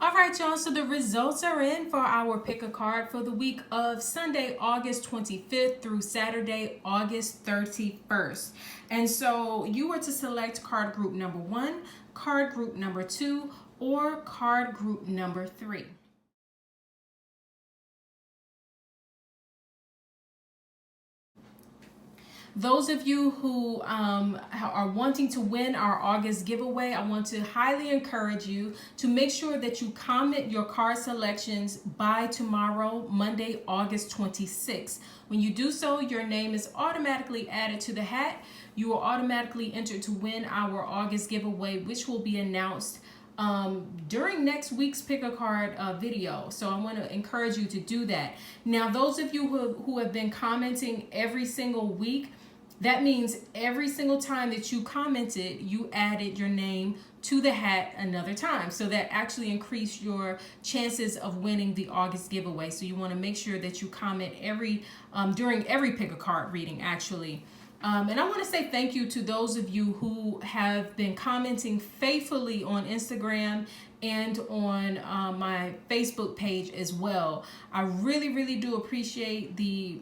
All right, y'all. So the results are in for our pick a card for the week of Sunday, August 25th through Saturday, August 31st. And so you were to select card group number 1, card group number 2, or card group number 3. Those of you who are wanting to win our August giveaway, I want to highly encourage you to make sure that you comment your card selections by tomorrow, Monday, August 26th. When you do so, your name is automatically added to the hat. You are automatically entered to win our August giveaway, which will be announced during next week's pick a card video. So I want to encourage you to do that. Now, those of you who have been commenting every single week, that means every single time that you commented, you added your name to the hat another time. So that actually increased your chances of winning the August giveaway. So you want to make sure that you comment during every pick a card reading, actually. And I want to say thank you to those of you who have been commenting faithfully on Instagram and on my Facebook page as well. I really do appreciate the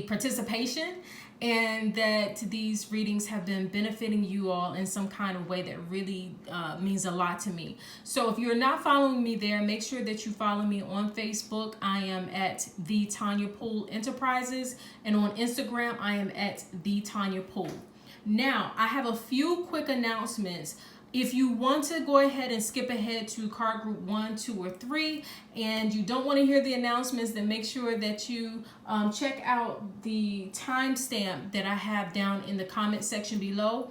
participation, and that these readings have been benefiting you all in some kind of way that really means a lot to me. So if you're not following me there, make sure that you follow me on Facebook. I am at the Tonya Poole Enterprises, and on Instagram I am at the Tonya Poole. Now I have a few quick announcements. If you want to go ahead and skip ahead to card group 1, 2, or 3, and you don't want to hear the announcements, then make sure that you check out the timestamp that I have down in the comment section below.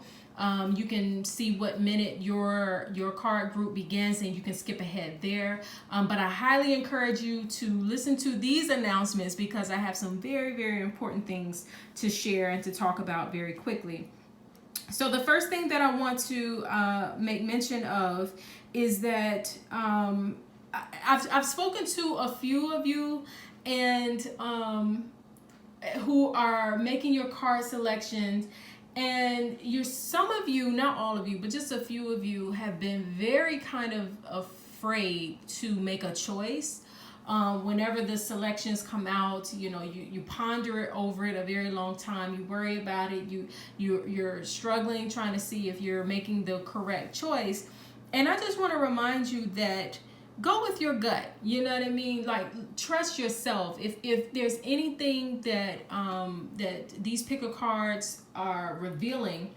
You can see what minute your card group begins, and you can skip ahead there. But I highly encourage you to listen to these announcements, because I have some very important things to share and to talk about very quickly. So the first thing that I want to make mention of is that I've spoken to a few of you, and who are making your card selections, and some of you, not all of you, but just a few of you, have been very kind of afraid to make a choice. Whenever the selections come out, you ponder it over it a very long time. You worry about it. You're struggling, trying to see if you're making the correct choice. And I just want to remind you that go with your gut. You know what I mean? Like, trust yourself. If there's anything that these picker cards are revealing,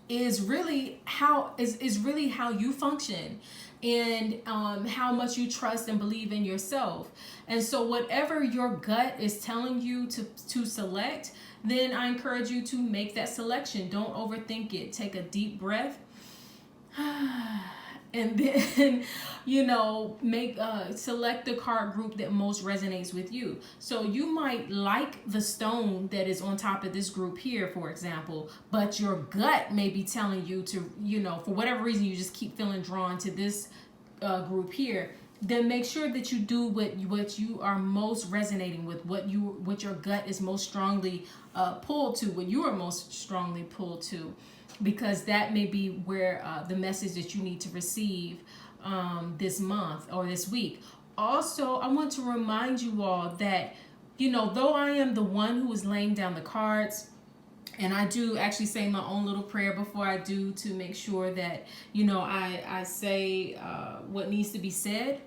is really how you function, and how much you trust and believe in yourself. And so whatever your gut is telling you to select, then I encourage you to make that selection. Don't overthink it. Take a deep breath and then select the card group that most resonates with you. So you might like the stone that is on top of this group here, for example, but your gut may be telling you to, for whatever reason, you just keep feeling drawn to this group here. Then make sure that you do what you are most resonating with, what your gut is most strongly pulled to, what you are most strongly pulled to, because that may be where the message that you need to receive this month or this week. Also, I want to remind you all that, though I am the one who is laying down the cards, and I do actually say my own little prayer before I do, to make sure that, I say what needs to be said.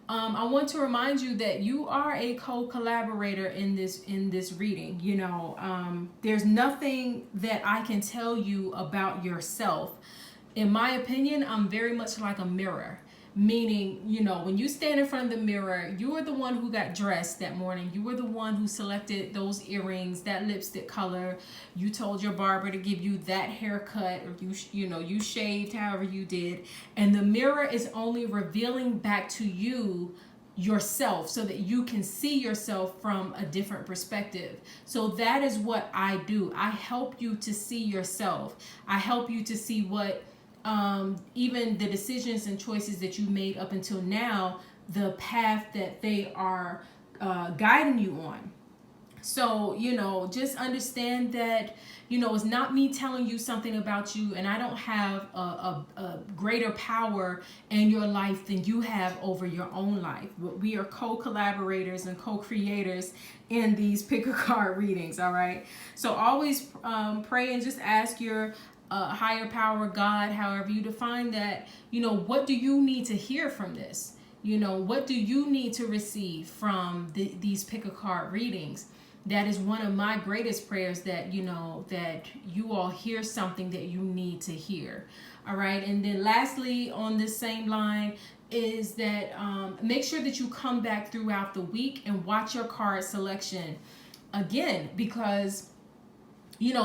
I want to remind you that you are a co-collaborator in this reading. There's nothing that I can tell you about yourself. In my opinion, I'm very much like a mirror. Meaning, when you stand in front of the mirror, you are the one who got dressed that morning. You were the one who selected those earrings, that lipstick color. You told your barber to give you that haircut, or you shaved however you did. And the mirror is only revealing back to you yourself, so that you can see yourself from a different perspective. So that is what I do. I help you to see yourself. I help you to see what even the decisions and choices that you made up until now, the path that they are guiding you on. So, just understand that, it's not me telling you something about you, and I don't have a greater power in your life than you have over your own life. We are co-collaborators and co-creators in these pick a card readings, all right? So always pray and just ask your higher power, God, however you define that, what do you need to hear from this? What do you need to receive from these pick a card readings? That is one of my greatest prayers, that that you all hear something that you need to hear. All right. And then lastly, on this same line, is that make sure that you come back throughout the week and watch your card selection again, because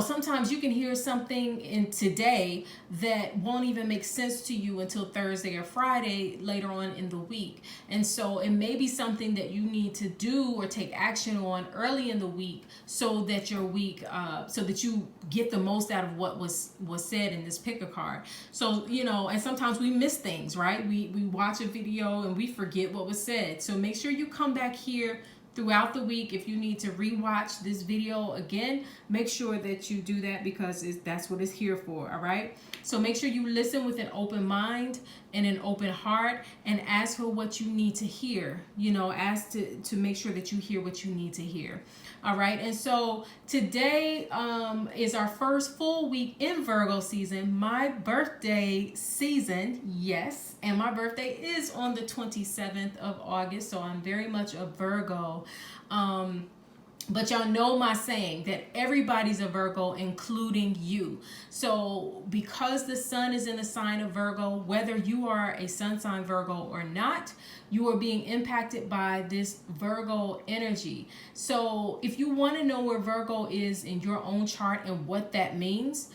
sometimes you can hear something in today that won't even make sense to you until Thursday or Friday later on in the week. And so it may be something that you need to do or take action on early in the week, so that your week, so that you get the most out of what was said in this pick a card. So, and sometimes we miss things, right? We watch a video and we forget what was said. So make sure you come back here throughout the week. If you need to rewatch this video again, make sure that you do that, because that's what it's here for. All right. So make sure you listen with an open mind and an open heart, and ask for what you need to hear. Ask to make sure that you hear what you need to hear. All right. And so today is our first full week in Virgo season, my birthday season. Yes. And my birthday is on the 27th of August. So I'm very much a Virgo. But y'all know my saying that everybody's a Virgo, including you. So because the sun is in the sign of Virgo, whether you are a sun sign Virgo or not, you are being impacted by this Virgo energy. So if you want to know where Virgo is in your own chart and what that means,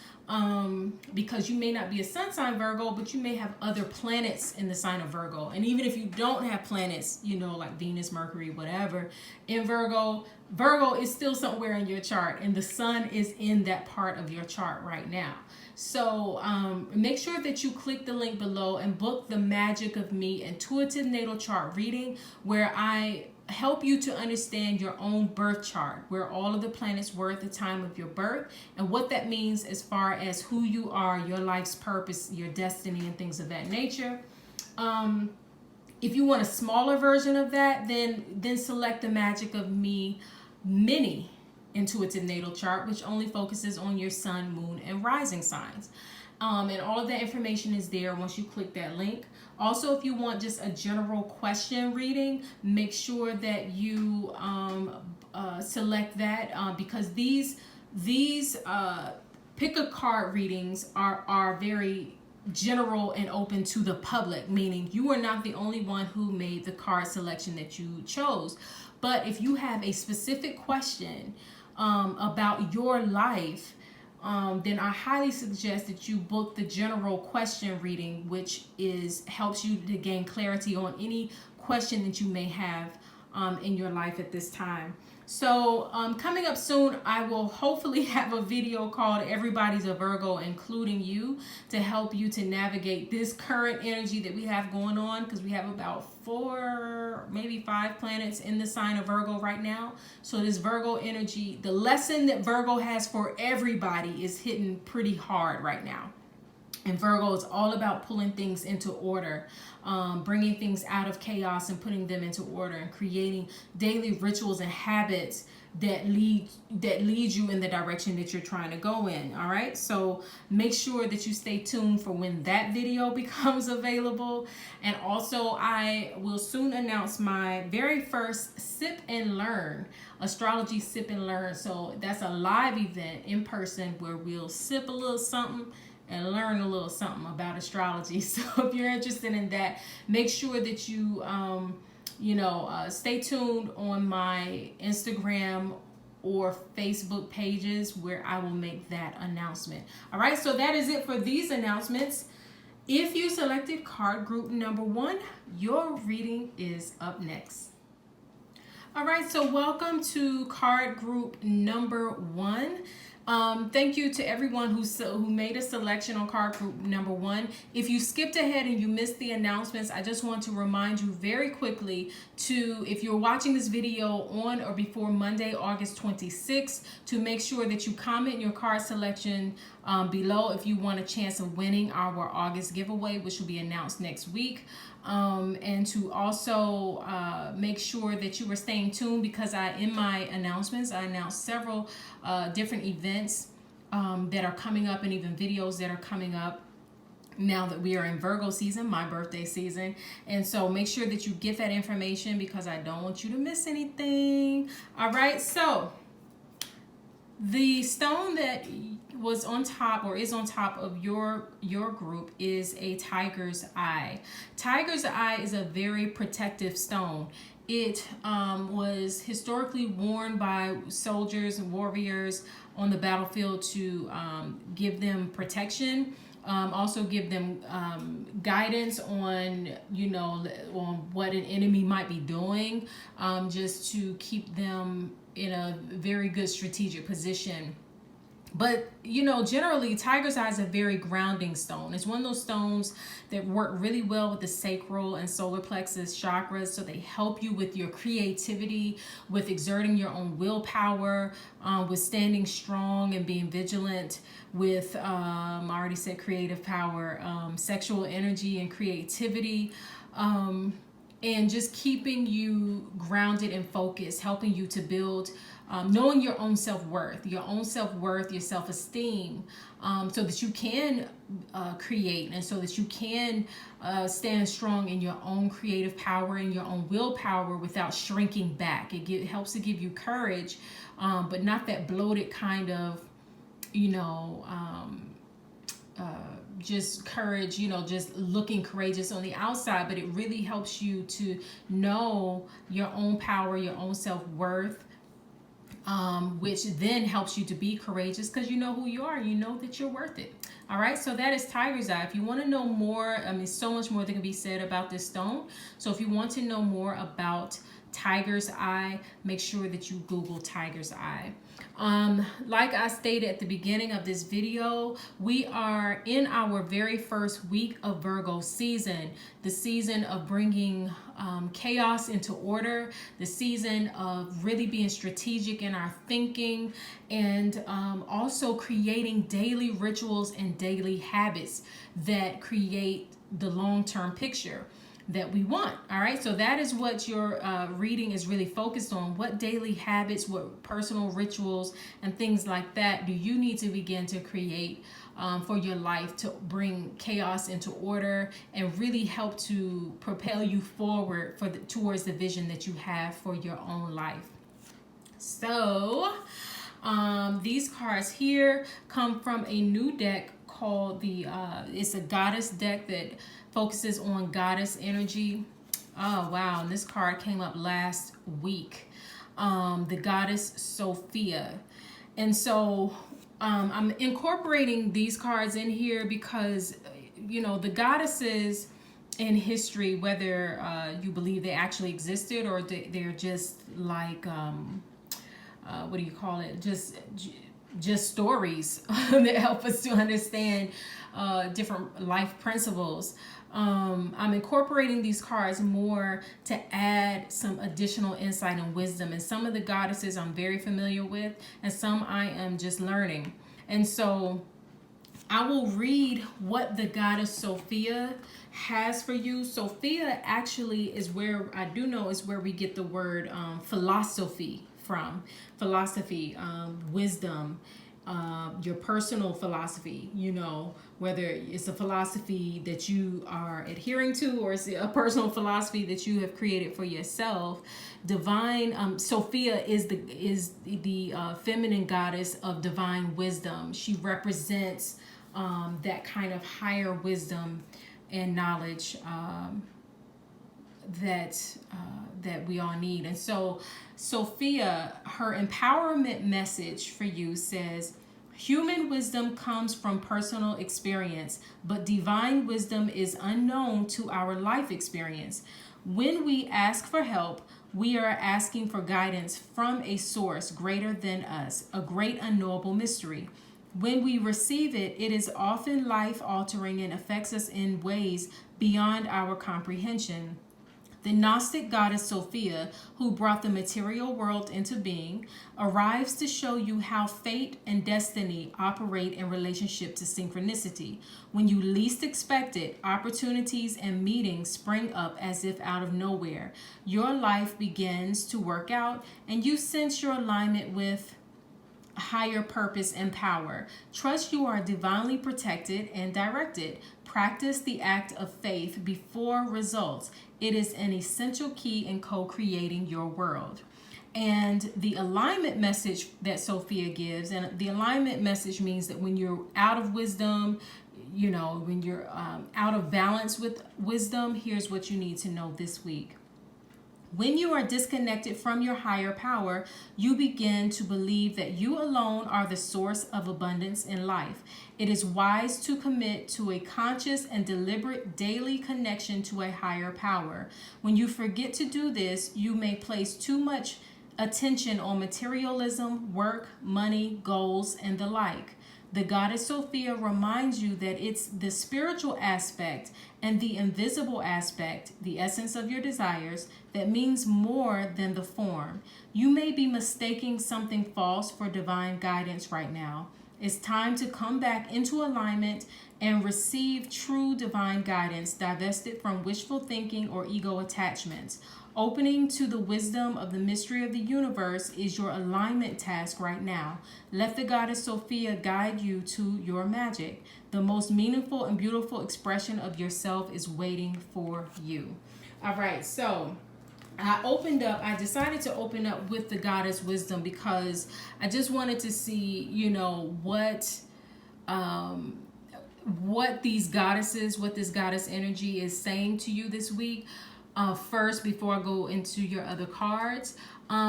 because you may not be a sun sign Virgo, but you may have other planets in the sign of Virgo. And even if you don't have planets, like Venus, Mercury, whatever, in Virgo is still somewhere in your chart, and the sun is in that part of your chart right now. So make sure that you click the link below and book the Magic of Me Intuitive Natal Chart reading, where I help you to understand your own birth chart, where all of the planets were at the time of your birth, and what that means as far as who you are, your life's purpose, your destiny, and things of that nature. If you want a smaller version of that, then select the Magic of Me Mini Intuitive Natal Chart, which only focuses on your sun, moon, and rising signs. And all of that information is there once you click that link. Also, if you want just a general question reading, make sure that you select that, because these pick a card readings are very general and open to the public, meaning you are not the only one who made the card selection that you chose. But if you have a specific question about your life, then I highly suggest that you book the general question reading, which helps you to gain clarity on any question that you may have in your life at this time. So coming up soon, I will hopefully have a video called Everybody's a Virgo, including you, to help you to navigate this current energy that we have going on, because we have about 4, maybe 5 planets in the sign of Virgo right now. So this Virgo energy, the lesson that Virgo has for everybody, is hitting pretty hard right now. And Virgo is all about pulling things into order, bringing things out of chaos and putting them into order, and creating daily rituals and habits that lead you in the direction that you're trying to go in. All right. So make sure that you stay tuned for when that video becomes available. And also, I will soon announce my very first Sip and Learn, Astrology Sip and Learn. So that's a live event in person where we'll sip a little something and learn a little something about astrology. So if you're interested in that, make sure that you stay tuned on my Instagram or Facebook pages, where I will make that announcement. All right, so that is it for these announcements. If you selected card group number 1, your reading is up next. All right, so welcome to card group number 1. Thank you to everyone who made a selection on card group number 1. If you skipped ahead and you missed the announcements, I just want to remind you very quickly to, if you're watching this video on or before Monday, August 26th, to make sure that you comment your card selection below if you want a chance of winning our August giveaway, which will be announced next week. And to also make sure that you are staying tuned, because in my announcements, I announced several different events that are coming up, and even videos that are coming up now that we are in Virgo season, my birthday season. And so make sure that you get that information, because I don't want you to miss anything. All right, so the stone that was on top, or is on top of your group, is a tiger's eye. Tiger's eye is a very protective stone. It was historically worn by soldiers and warriors on the battlefield to give them protection, also give them guidance on, on what an enemy might be doing, just to keep them in a very good strategic position. But, generally, tiger's eye is a very grounding stone. It's one of those stones that work really well with the sacral and solar plexus chakras. So they help you with your creativity, with exerting your own willpower, with standing strong and being vigilant, with, I already said creative power, sexual energy and creativity. And just keeping you grounded and focused, helping you to build, knowing your own self-worth, your self-esteem, so that you can create, and so that you can stand strong in your own creative power and your own willpower without shrinking back. It helps to give you courage, but not that bloated kind of, just courage, just looking courageous on the outside, but it really helps you to know your own power, your own self-worth, which then helps you to be courageous, because you know who you are, you know that you're worth it. All right, so that is tiger's eye. If you want to know more, so much more that can be said about this stone. So if you want to know more about tiger's eye, make sure that you Google tiger's eye. Like I stated at the beginning of this video, we are in our very first week of Virgo season, the season of bringing chaos into order, the season of really being strategic in our thinking, and also creating daily rituals and daily habits that create the long-term picture that we want. All right, so that is what your reading is really focused on. What daily habits, what personal rituals and things like that do you need to begin to create for your life to bring chaos into order and really help to propel you forward towards the vision that you have for your own life? So these cards here come from a new deck called it's a goddess deck that focuses on goddess energy. Oh wow, and this card came up last week, the goddess Sophia. And so I'm incorporating these cards in here because the goddesses in history, whether you believe they actually existed or they're just like what do you call it, just stories that help us to understand different life principles. I'm incorporating these cards more to add some additional insight and wisdom. And some of the goddesses I'm very familiar with, and some I am just learning. And so I will read what the goddess Sophia has for you. Sophia actually is where I do know is where we get the word philosophy from. Philosophy, wisdom, your personal philosophy, whether it's a philosophy that you are adhering to or it's a personal philosophy that you have created for yourself. Divine Sophia is the feminine goddess of divine wisdom. She represents that kind of higher wisdom and knowledge that we all need. And so Sophia, her empowerment message for you says, Human wisdom comes from personal experience, but divine wisdom is unknown to our life experience. When we ask for help, we are asking for guidance from a source greater than us, a great unknowable mystery. When we receive it, it is often life altering and affects us in ways beyond our comprehension. The Gnostic goddess Sophia, who brought the material world into being, arrives to show you how fate and destiny operate in relationship to synchronicity. When you least expect it, opportunities and meetings spring up as if out of nowhere. Your life begins to work out, and you sense your alignment with higher purpose and power. Trust you are divinely protected and directed. Practice the act of faith before results. It is an essential key in co-creating your world. And the alignment message that Sophia gives, and the alignment message means that when you're out of wisdom, when you're out of balance with wisdom, here's what you need to know this week. When you are disconnected from your higher power, you begin to believe that you alone are the source of abundance in life. It is wise to commit to a conscious and deliberate daily connection to a higher power. When you forget to do this, you may place too much attention on materialism, work, money, goals, and the like. The goddess Sophia reminds you that it's the spiritual aspect and the invisible aspect, the essence of your desires, that means more than the form. You may be mistaking something false for divine guidance right now. It's time to come back into alignment and receive true divine guidance, divested from wishful thinking or ego attachments. Opening to the wisdom of the mystery of the universe is your alignment task right now. Let the goddess Sophia guide you to your magic. The most meaningful and beautiful expression of yourself is waiting for you. All right, so I decided to open up with the goddess wisdom because I just wanted to see, what this goddess energy is saying to you this week. First, before I go into your other cards,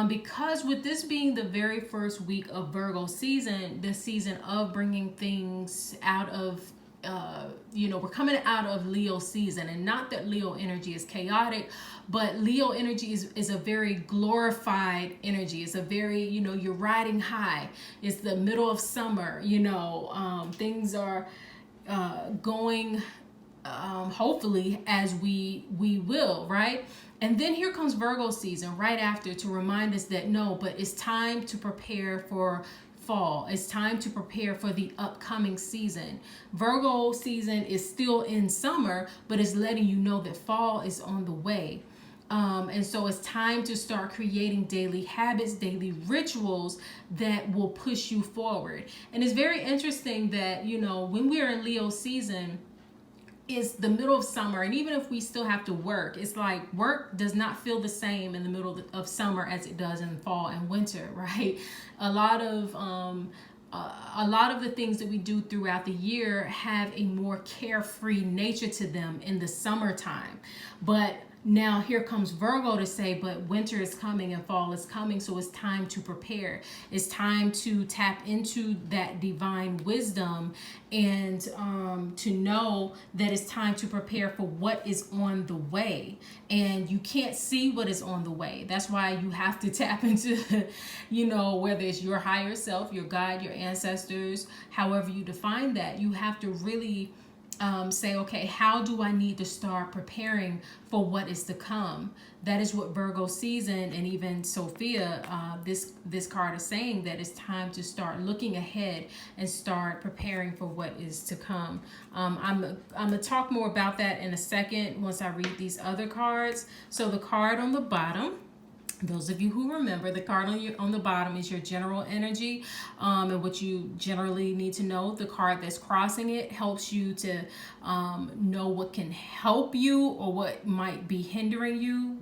because with this being the very first week of Virgo season, the season of bringing things out of, we're coming out of Leo season, and not that Leo energy is chaotic, but Leo energy is a very glorified energy. It's a very, you're riding high. It's the middle of summer, things are going hopefully as we will, right? And then here comes Virgo season right after to remind us that but it's time to prepare for fall. It's time to prepare for the upcoming season. Virgo season is still in summer, but it's letting you know that fall is on the way. And so it's time to start creating daily habits, daily rituals that will push you forward. And it's very interesting that, when we're in Leo season, it's the middle of summer, and even if we still have to work, it's like work does not feel the same in the middle of summer as it does in fall and winter, right? A lot of the things that we do throughout the year have a more carefree nature to them in the summertime. But now here comes Virgo to say, but winter is coming and fall is coming, so it's time to prepare. It's time to tap into that divine wisdom and to know that it's time to prepare for what is on the way. And you can't see what is on the way. That's why you have to tap into, whether it's your higher self, your God, your ancestors, however you define that, you have to really say, okay, how do I need to start preparing for what is to come? That is what Virgo season and even Sophia, this card is saying, that it's time to start looking ahead and start preparing for what is to come. I'm gonna talk more about that in a second once I read these other cards. So the card on the bottom, those of you who remember, the card on the bottom is your general energy, and what you generally need to know. The card that's crossing it helps you to know what can help you or what might be hindering you.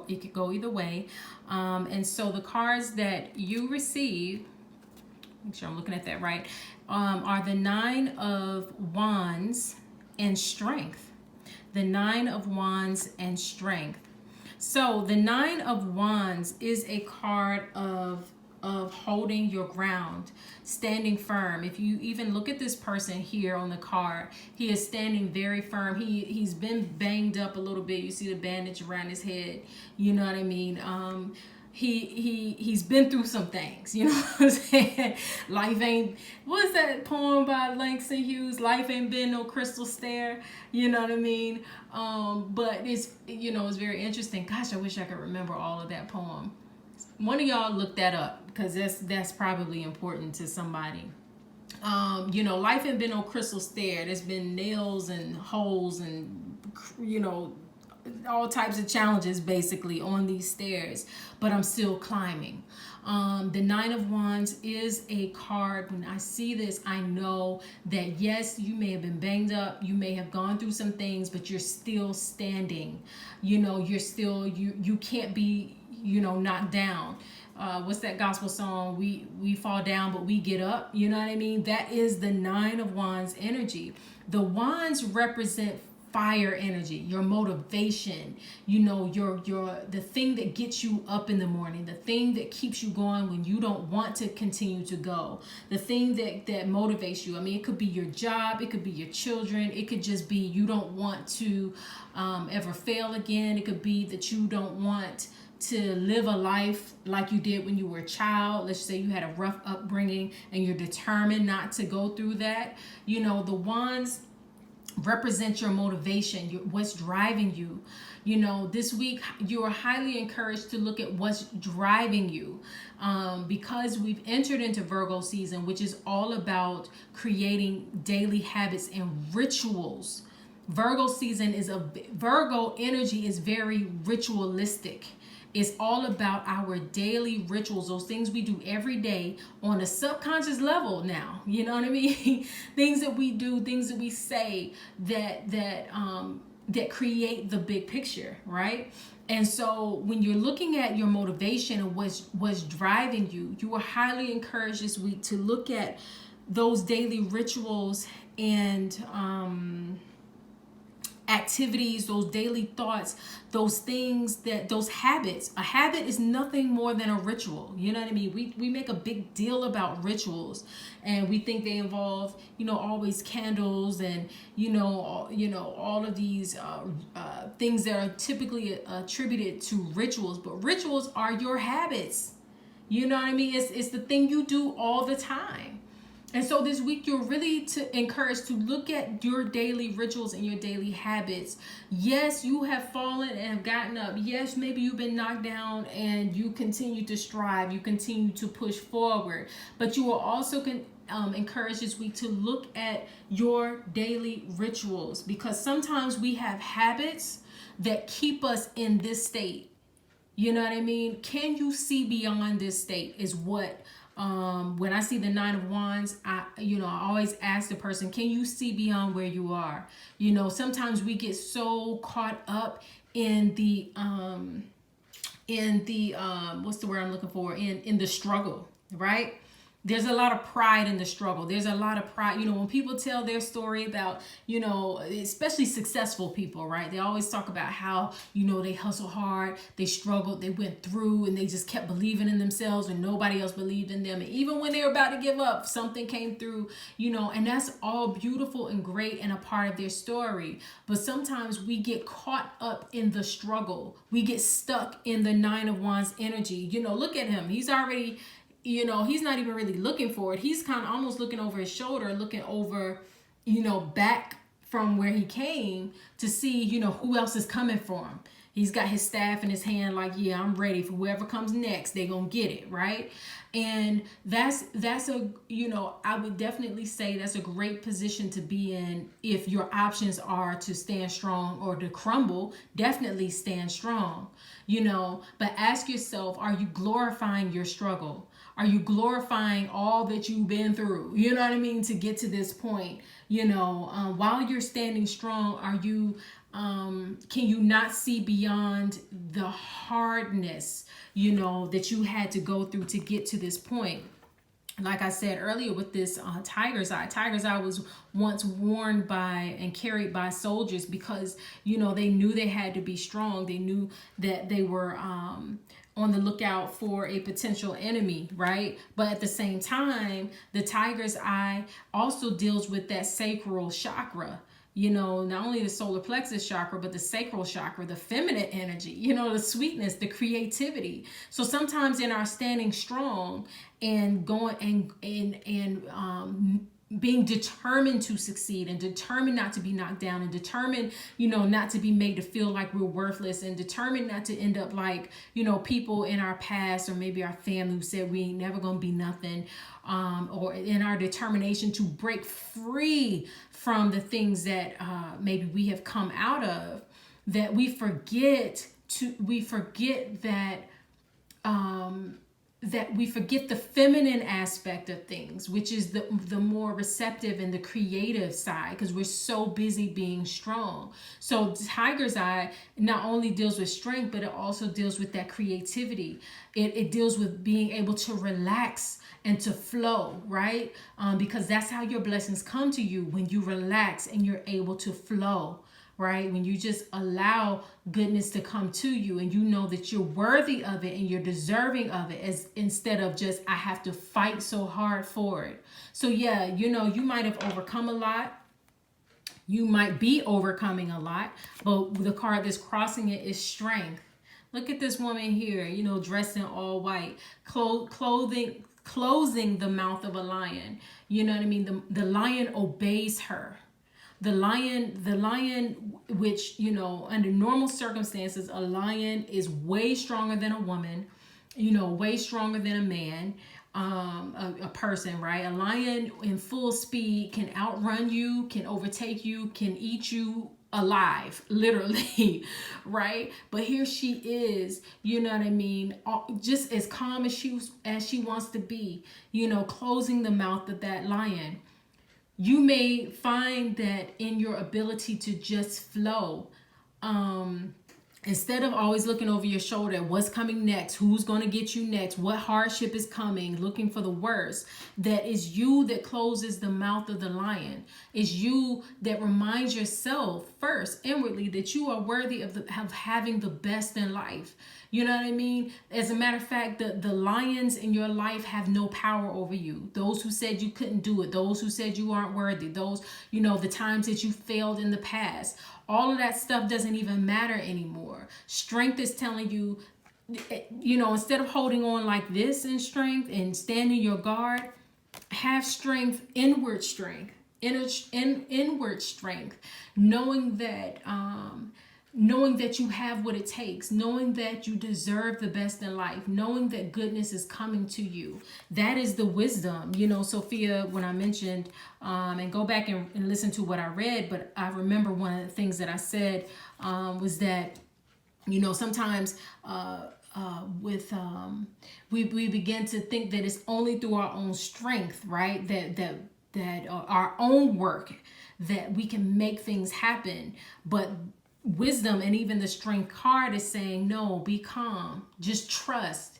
It could go either way. And so the cards that you receive, make sure I'm looking at that right, are the Nine of Wands and Strength. The Nine of Wands and Strength. So the Nine of Wands is a card of of holding your ground, standing firm. If you even look at this person here on the card, he is standing very firm. He's been banged up a little bit. You see the bandage around his head. You know what I mean? He's been through some things, you know what I'm saying? Life ain't, what's that poem by Langston Hughes? Life ain't been no crystal stair, you know what I mean? But it's, you know, it's very interesting. Gosh, I wish I could remember all of that poem. One of y'all look that up, because that's probably important to somebody. You know, life ain't been no crystal stair. There's been nails and holes and, you know, all types of challenges basically on these stairs, but I'm still climbing. The Nine of Wands is a card. When I see this, I know that yes, you may have been banged up, you may have gone through some things, but you're still standing. You know, you're still, you can't be, you know, knocked down. What's that gospel song? We fall down, but we get up. You know what I mean? That is the Nine of Wands energy. The wands represent fire energy, your motivation, you know, your the thing that gets you up in the morning, the thing that keeps you going when you don't want to continue to go, the thing that motivates you. I mean, it could be your job, it could be your children, it could just be you don't want to ever fail again. It could be that you don't want to live a life like you did when you were a child. Let's say you had a rough upbringing and you're determined not to go through that. You know, the wands represent your motivation, what's driving you. You know, this week you are highly encouraged to look at what's driving you, because we've entered into Virgo season, which is all about creating daily habits and rituals. Virgo season Virgo energy is very ritualistic. It's all about our daily rituals, those things we do every day on a subconscious level now. You know what I mean? Things that we do, things that we say that create the big picture, right? And so when you're looking at your motivation and what's driving you, you are highly encouraged this week to look at those daily rituals and activities, those daily thoughts, those things those habits. A habit is nothing more than a ritual. You know what I mean? We make a big deal about rituals, and we think they involve, you know, always candles and, you know, all of these things that are typically attributed to rituals. But rituals are your habits. You know what I mean? It's the thing you do all the time. And so this week, you're really encouraged to look at your daily rituals and your daily habits. Yes, you have fallen and have gotten up. Yes, maybe you've been knocked down and you continue to strive. You continue to push forward. But you are also encouraged this week to look at your daily rituals, because sometimes we have habits that keep us in this state. You know what I mean? Can you see beyond this state is what... when I see the Nine of Wands, I always ask the person, can you see beyond where you are? You know, sometimes we get so caught up in the what's the word I'm looking for? In the struggle, right? There's a lot of pride in the struggle. There's a lot of pride. You know, when people tell their story about, you know, especially successful people, right? They always talk about how, you know, they hustle hard, they struggled, they went through, and they just kept believing in themselves when nobody else believed in them. And even when they were about to give up, something came through, you know, and that's all beautiful and great and a part of their story. But sometimes we get caught up in the struggle. We get stuck in the Nine of Wands energy. You know, look at him. He's already... You know, he's not even really looking for it. He's kind of almost looking over his shoulder, looking over, you know, back from where he came to see, you know, who else is coming for him. He's got his staff in his hand like, yeah, I'm ready for whoever comes next. They're going to get it, right? And that's a, you know, I would definitely say that's a great position to be in if your options are to stand strong or to crumble. Definitely stand strong, you know, but ask yourself, are you glorifying your struggle? Are you glorifying all that you've been through? You know what I mean? To get to this point, you know, while you're standing strong, are you, can you not see beyond the hardness, you know, that you had to go through to get to this point? Like I said earlier with this tiger's eye was once worn by and carried by soldiers because, you know, they knew they had to be strong. They knew that they were on the lookout for a potential enemy, right? But at the same time, the tiger's eye also deals with that sacral chakra. You know, not only the solar plexus chakra, but the sacral chakra, the feminine energy, you know, the sweetness, the creativity. So sometimes in our standing strong and going and being determined to succeed and determined not to be knocked down and determined, you know, not to be made to feel like we're worthless and determined not to end up like, you know, people in our past or maybe our family who said we ain't never gonna be nothing, or in our determination to break free from the things that maybe we have come out of, that we forget that we forget the feminine aspect of things, which is the more receptive and the creative side, because we're so busy being strong. So tiger's eye not only deals with strength, but it also deals with that creativity. It deals with being able to relax and to flow, right? Because that's how your blessings come to you, when you relax and you're able to flow. Right? When you just allow goodness to come to you and you know that you're worthy of it and you're deserving of it, as instead of just, I have to fight so hard for it. So yeah, you know, you might have overcome a lot. You might be overcoming a lot, but the card that's crossing it is strength. Look at this woman here, you know, dressed in all white, closing the mouth of a lion. You know what I mean? The lion obeys her. The lion, which, you know, under normal circumstances, a lion is way stronger than a woman, you know, way stronger than a man, a person, right? A lion in full speed can outrun you, can overtake you, can eat you alive, literally, right? But here she is, you know what I mean, just as calm as she wants to be, you know, closing the mouth of that lion. You may find that in your ability to just flow, instead of always looking over your shoulder at what's coming next, who's going to get you next, what hardship is coming, looking for the worst, that is you that closes the mouth of the lion. Is you that reminds yourself first inwardly that you are worthy of having the best in life. You know what I mean? As a matter of fact, the lions in your life have no power over you. Those who said you couldn't do it, those who said you aren't worthy, those, you know, the times that you failed in the past, all of that stuff doesn't even matter anymore. Strength is telling you, you know, instead of holding on like this in strength and standing your guard, have strength, inward strength, inward strength, knowing that you have what it takes, knowing that you deserve the best in life, knowing that goodness is coming to you. That is the wisdom. You know, Sophia, when I mentioned, and go back and listen to what I read, but I remember one of the things that I said was that, you know, sometimes we begin to think that it's only through our own strength, right? That our own work that we can make things happen. But wisdom and even the strength card is saying, no, be calm, just trust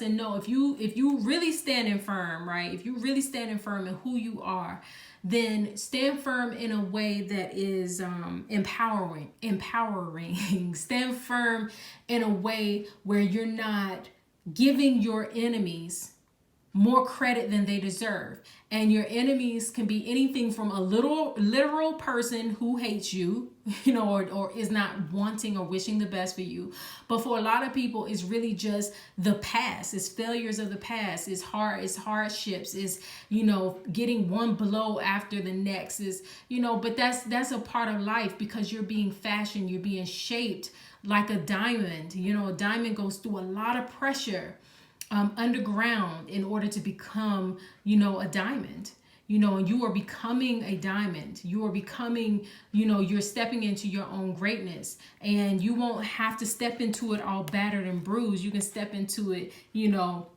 and know, if you really standing firm, right? If you really standing firm in who you are, then stand firm in a way that is empowering. Stand firm in a way where you're not giving your enemies more credit than they deserve. And your enemies can be anything from a literal person who hates you, you know, or is not wanting or wishing the best for you. But for a lot of people, it's really just the past. It's failures of the past. It's hardships. It's, you know, getting one blow after the next. Is, you know, but that's a part of life, because you're being fashioned, you're being shaped like a diamond. You know, a diamond goes through a lot of pressure underground in order to become, you know, a diamond, you know, and you are becoming a diamond. You are becoming, you know, you're stepping into your own greatness, and you won't have to step into it all battered and bruised. You can step into it, you know,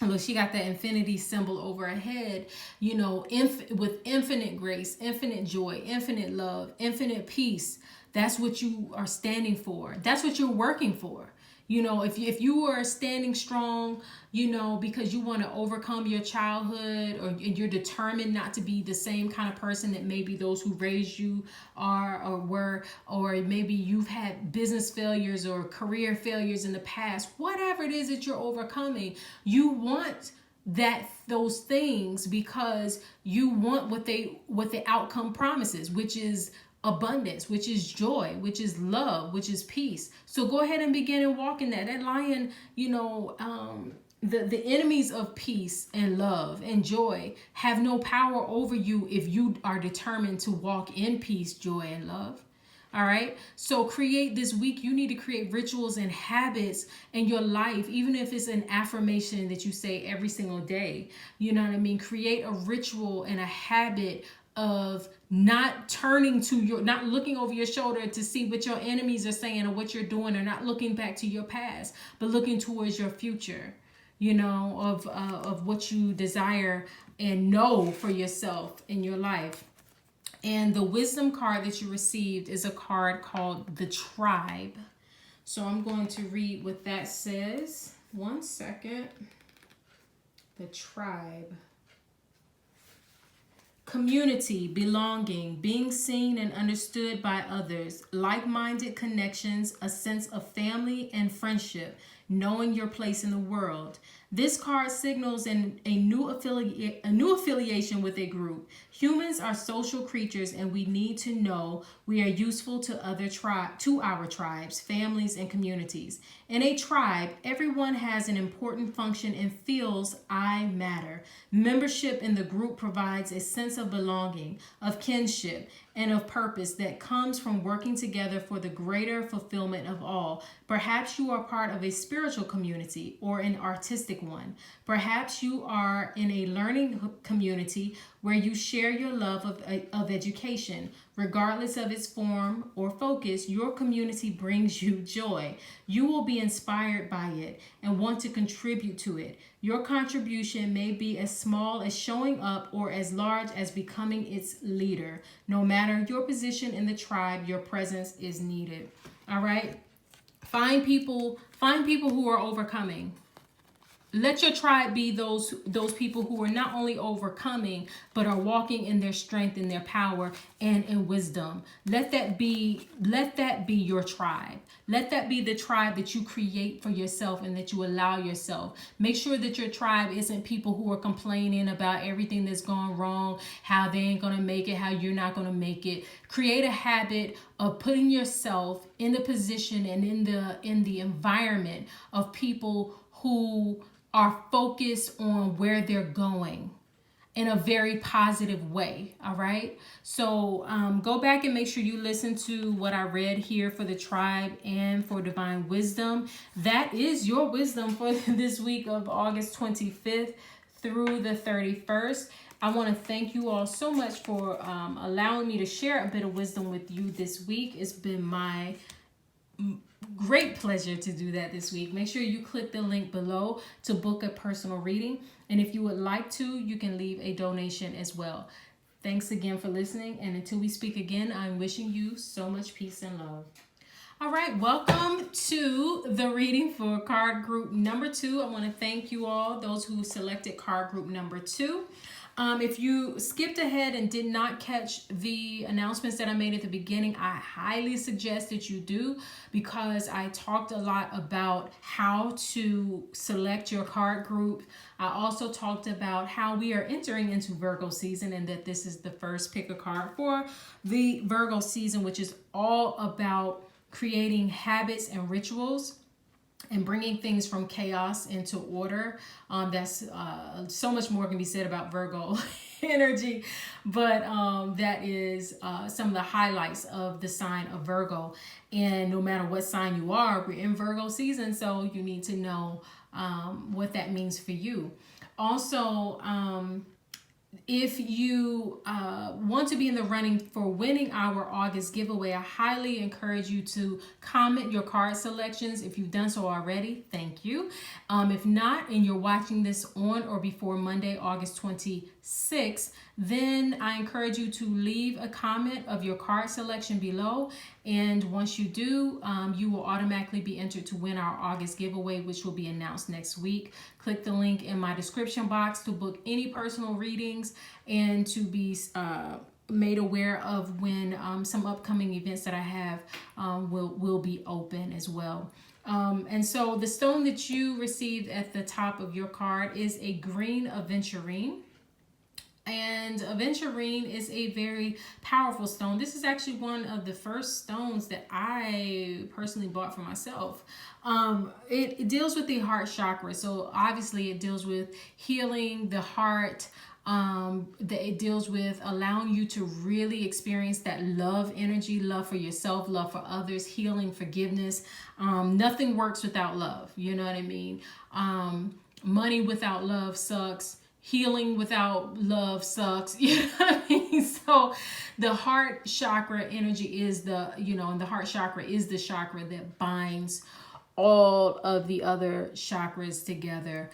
look, she got that infinity symbol over her head, you know, with infinite grace, infinite joy, infinite love, infinite peace, That's what you are standing for. That's what you're working for. You know, if you are standing strong, you know, because you want to overcome your childhood, or you're determined not to be the same kind of person that maybe those who raised you are or were, or maybe you've had business failures or career failures in the past, whatever it is that you're overcoming, you want those things because you want what the outcome promises, which is abundance, which is joy, which is love, which is peace. So go ahead and begin and walk in that. That lion, you know, the enemies of peace and love and joy have no power over you if you are determined to walk in peace, joy, and love. All right. So create this week. You need to create rituals and habits in your life, even if it's an affirmation that you say every single day. You know what I mean? Create a ritual and a habit of not not looking over your shoulder to see what your enemies are saying or what you're doing, or not looking back to your past, but looking towards your future, you know, of what you desire and know for yourself in your life. And the wisdom card that you received is a card called the Tribe. So I'm going to read what that says. One second. The Tribe. Community, belonging, being seen and understood by others, like-minded connections, a sense of family and friendship, knowing your place in the world. This card signals a new affiliation with a group. Humans are social creatures, and we need to know we are useful to our tribes, families, and communities. In a tribe, everyone has an important function and feels I matter. Membership in the group provides a sense of belonging, of kinship, and of purpose that comes from working together for the greater fulfillment of all. Perhaps you are part of a spiritual community or an artistic one. Perhaps you are in a learning community where you share your love of education. Regardless of its form or focus, your community brings you joy. You will be inspired by it and want to contribute to it. Your contribution may be as small as showing up or as large as becoming its leader. No matter your position in the tribe, your presence is needed. All right? Find people who are overcoming. Let your tribe be those people who are not only overcoming, but are walking in their strength and their power and in wisdom. Let that be your tribe. Let that be the tribe that you create for yourself and that you allow yourself. Make sure that your tribe isn't people who are complaining about everything that's gone wrong, how they ain't gonna make it, how you're not gonna make it. Create a habit of putting yourself in the position and in the environment of people who are focused on where they're going in a very positive way. All right. So go back and make sure you listen to what I read here for the tribe and for divine wisdom. That is your wisdom for this week of August 25th through the 31st. I want to thank you all so much for allowing me to share a bit of wisdom with you this week. It's been my great pleasure to do that this week. Make sure you click the link below to book a personal reading. And if you would like to, you can leave a donation as well. Thanks again for listening. And until we speak again, I'm wishing you so much peace and love. All right, welcome to the reading for card group number 2. I want to thank you all, those who selected card group number 2. If you skipped ahead and did not catch the announcements that I made at the beginning, I highly suggest that you do, because I talked a lot about how to select your card group. I also talked about how we are entering into Virgo season and that this is the first pick a card for the Virgo season, which is all about creating habits and rituals and bringing things from chaos into order. That's so much more can be said about Virgo energy, but that is some of the highlights of the sign of Virgo. And no matter what sign you are, we're in Virgo season, so you need to know what that means for you. Also, if you want to be in the running for winning our August giveaway, I highly encourage you to comment your card selections. If you've done so already, thank you. If not, and you're watching this on or before Monday, August 22nd, 6, then I encourage you to leave a comment of your card selection below. And once you do, you will automatically be entered to win our August giveaway, which will be announced next week. Click the link in my description box to book any personal readings and to be made aware of when some upcoming events that I have will be open as well. And so the stone that you received at the top of your card is a green aventurine. And aventurine is a very powerful stone. This is actually one of the first stones that I personally bought for myself. It deals with the heart chakra. So obviously it deals with healing the heart. That it deals with allowing you to really experience that love energy, love for yourself, love for others, healing, forgiveness. Nothing works without love. You know what I mean? Money without love sucks. Healing without love sucks. You know what I mean? So the heart chakra energy is and the heart chakra is the chakra that binds all of the other chakras together.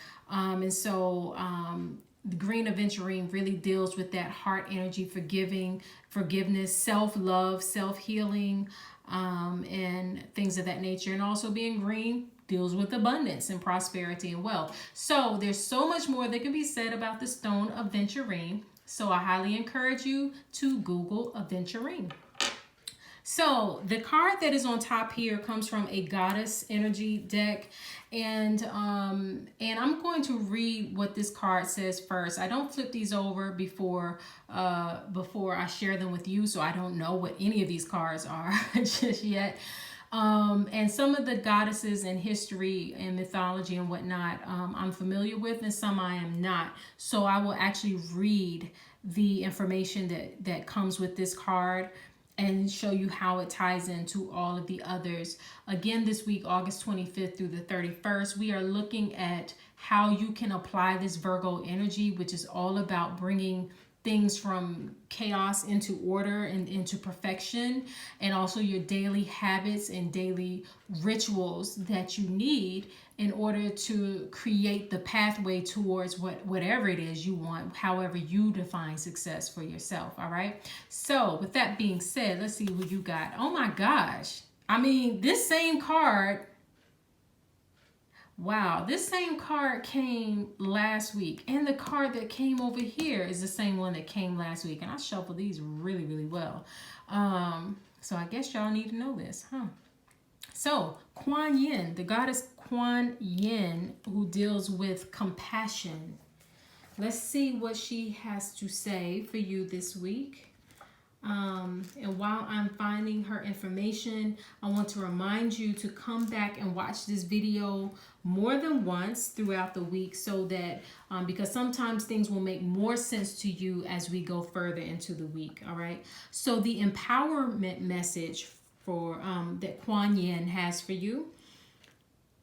The green aventurine really deals with that heart energy, forgiveness, self-love, self-healing, and things of that nature. And also being green deals with abundance and prosperity and wealth. So there's so much more that can be said about the stone aventurine. So I highly encourage you to Google aventurine. So the card that is on top here comes from a goddess energy deck, and I'm going to read what this card says first. I don't flip these over before I share them with you, so I don't know what any of these cards are just yet. And some of the goddesses in history and mythology and whatnot, I'm familiar with, and some I am not. So I will actually read the information that comes with this card and show you how it ties into all of the others. Again, this week, August 25th through the 31st, we are looking at how you can apply this Virgo energy, which is all about bringing things from chaos into order and into perfection, and also your daily habits and daily rituals that you need in order to create the pathway towards whatever it is you want, however you define success for yourself. All right. So with that being said, let's see who you got. Oh my gosh. I mean, this same card. Wow, this same card came last week, and the card that came over here is the same one that came last week, and I shuffled these really, really well. So I guess y'all need to know this, huh? So Kuan Yin, the goddess Kuan Yin, who deals with compassion. Let's see what she has to say for you this week. And while I'm finding her information, I want to remind you to come back and watch this video more than once throughout the week, so that because sometimes things will make more sense to you as we go further into the week. All right. So the empowerment message for that Kuan Yin has for you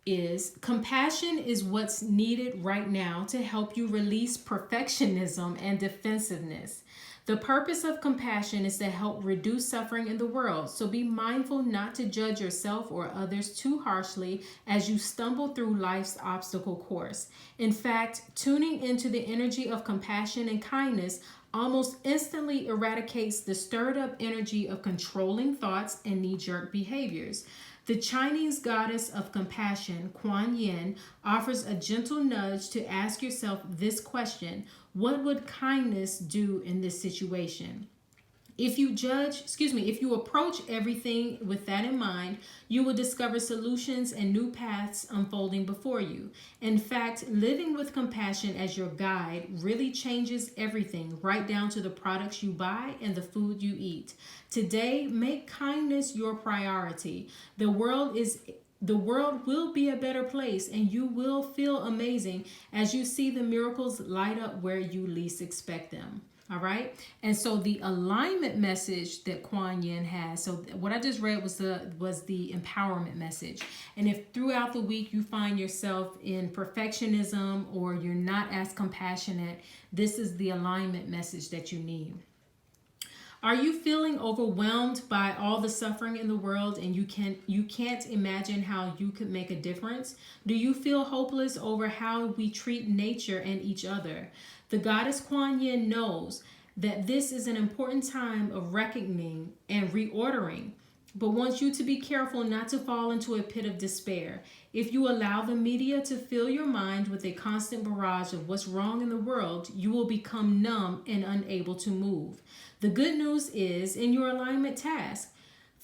is: compassion is what's needed right now to help you release perfectionism and defensiveness. The purpose of compassion is to help reduce suffering in the world, so be mindful not to judge yourself or others too harshly as you stumble through life's obstacle course. In fact, tuning into the energy of compassion and kindness almost instantly eradicates the stirred up energy of controlling thoughts and knee-jerk behaviors. The Chinese goddess of compassion, Kuan Yin, offers a gentle nudge to ask yourself this question: what would kindness do in this situation? If you approach everything with that in mind, you will discover solutions and new paths unfolding before you. In fact, living with compassion as your guide really changes everything, right down to the products you buy and the food you eat. Today, make kindness your priority. The world will be a better place, and you will feel amazing as you see the miracles light up where you least expect them. All right. And so the alignment message that Kuan Yin has, so what I just read was the empowerment message. And if throughout the week you find yourself in perfectionism or you're not as compassionate, this is the alignment message that you need. Are you feeling overwhelmed by all the suffering in the world and you can't imagine how you could make a difference? Do you feel hopeless over how we treat nature and each other? The goddess Kuan Yin knows that this is an important time of reckoning and reordering, but wants you to be careful not to fall into a pit of despair. If you allow the media to fill your mind with a constant barrage of what's wrong in the world, you will become numb and unable to move. The good news is in your alignment task.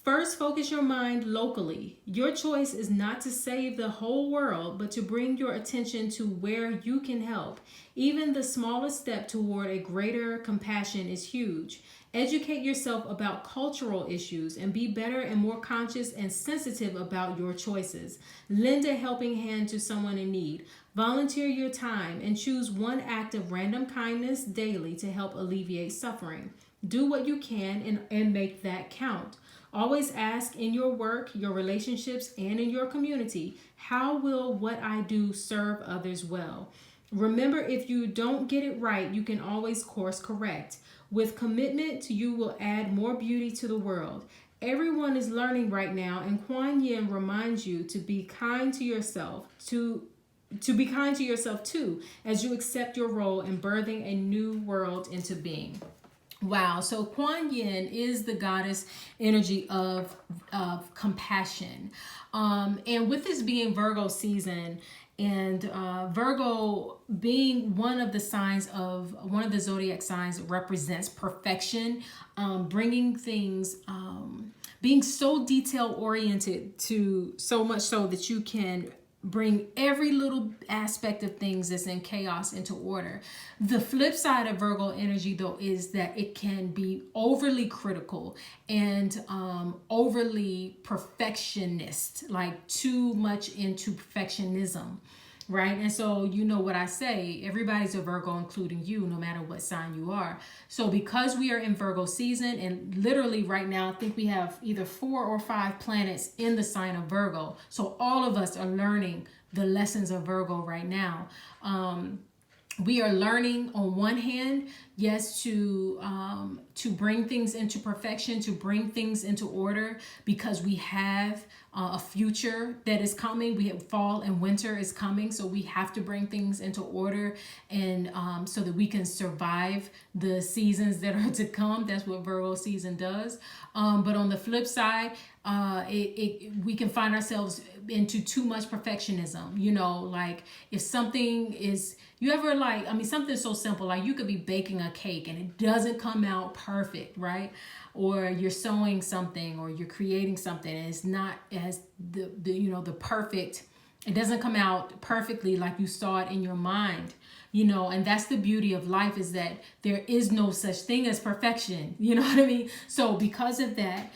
First, focus your mind locally. Your choice is not to save the whole world, but to bring your attention to where you can help. Even the smallest step toward a greater compassion is huge. Educate yourself about cultural issues and be better and more conscious and sensitive about your choices. Lend a helping hand to someone in need. Volunteer your time and choose one act of random kindness daily to help alleviate suffering. Do what you can and make that count. Always ask in your work, your relationships, and in your community, how will what I do serve others well? Remember, if you don't get it right, you can always course correct. With commitment, you will add more beauty to the world. Everyone is learning right now, and Kuan Yin reminds you to be kind to yourself, to be kind to yourself too, as you accept your role in birthing a new world into being. Wow, so Kuan Yin is the goddess energy of compassion. And with this being Virgo season, and Virgo being one of the zodiac signs represents perfection, bringing things, being so detail oriented, to so much so that you can bring every little aspect of things that's in chaos into order. The flip side of Virgo energy, though, is that it can be overly critical and overly perfectionist, like too much into perfectionism, right? And so you know what I say, everybody's a Virgo, including you, no matter what sign you are. So because we are in Virgo season, and literally right now, I think we have either 4 or 5 planets in the sign of Virgo. So all of us are learning the lessons of Virgo right now. We are learning on one hand, yes, to bring things into perfection, to bring things into order, because we have a future that is coming. We have fall and winter is coming, so we have to bring things into order, and so that we can survive the seasons that are to come. That's what Virgo season does. But on the flip side, we can find ourselves into too much perfectionism. You know, like if something is, you ever like, I mean, something so simple, like you could be baking a cake and it doesn't come out perfect, right? Or you're sewing something or you're creating something and it's not as the perfect, it doesn't come out perfectly like you saw it in your mind. You know, and that's the beauty of life, is that there is no such thing as perfection. You know what I mean? So because of that,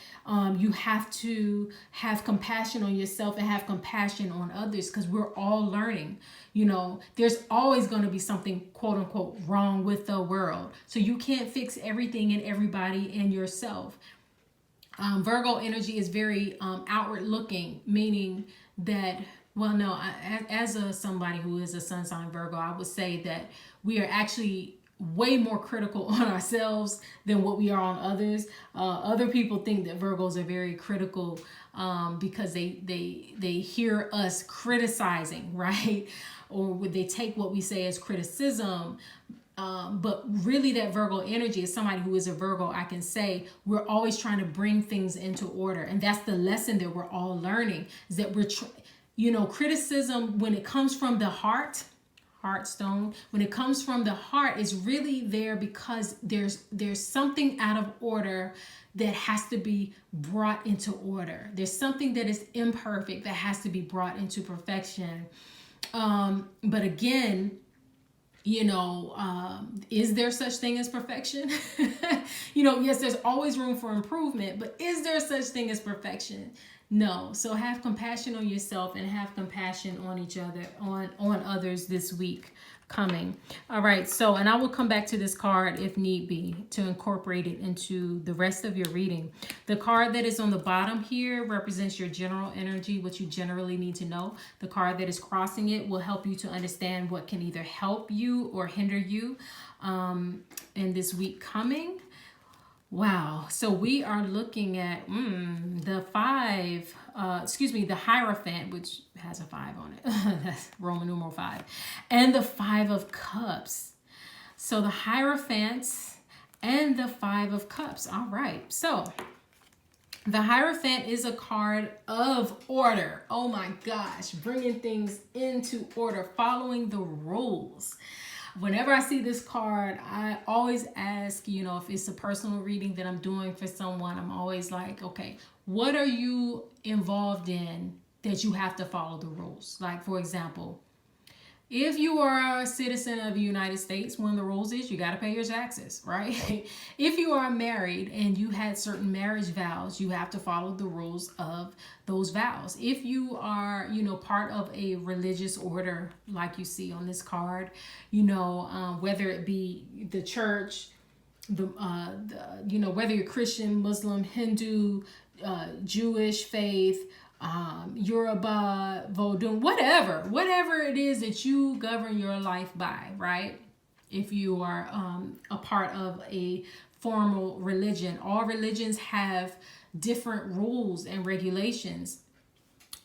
you have to have compassion on yourself and have compassion on others, because we're all learning. You know, there's always going to be something, quote unquote, wrong with the world. So you can't fix everything and everybody and yourself. Virgo energy is very outward looking, meaning that, well, no, as somebody who is a sun sign Virgo, I would say that we are actually way more critical on ourselves than what we are on others. Other people think that Virgos are very critical because they hear us criticizing, right? Or would they take what we say as criticism? But really that Virgo energy, is somebody who is a Virgo, I can say we're always trying to bring things into order. And that's the lesson that we're all learning, is that criticism, when it comes from the heart stone, when it comes from the heart, is really there because there's something out of order that has to be brought into order. There's something that is imperfect that has to be brought into perfection. But again, is there such thing as perfection? Yes, there's always room for improvement, but is there such thing as perfection? No. So have compassion on yourself and have compassion on each other, on others this week coming. All right. So, and I will come back to this card if need be to incorporate it into the rest of your reading. The card that is on the bottom here represents your general energy, what you generally need to know. The card that is crossing it will help you to understand what can either help you or hinder you in this week coming. Wow. So we are looking at the the Hierophant, which has a 5 on it. That's Roman numeral 5. And the 5 of Cups. So the Hierophant and the 5 of Cups. All right. So the Hierophant is a card of order. Oh my gosh. Bringing things into order, following the rules. Whenever I see this card, I always ask, if it's a personal reading that I'm doing for someone, I'm always like, okay, what are you involved in that you have to follow the rules? Like, for example, if you are a citizen of the United States, one of the rules is you got to pay your taxes, right? If you are married and you had certain marriage vows, you have to follow the rules of those vows. If you are, part of a religious order, like you see on this card, whether it be the church, whether you're Christian, Muslim, Hindu, Jewish faith, Yoruba, Vodun, whatever it is that you govern your life by, right? If you are a part of a formal religion, all religions have different rules and regulations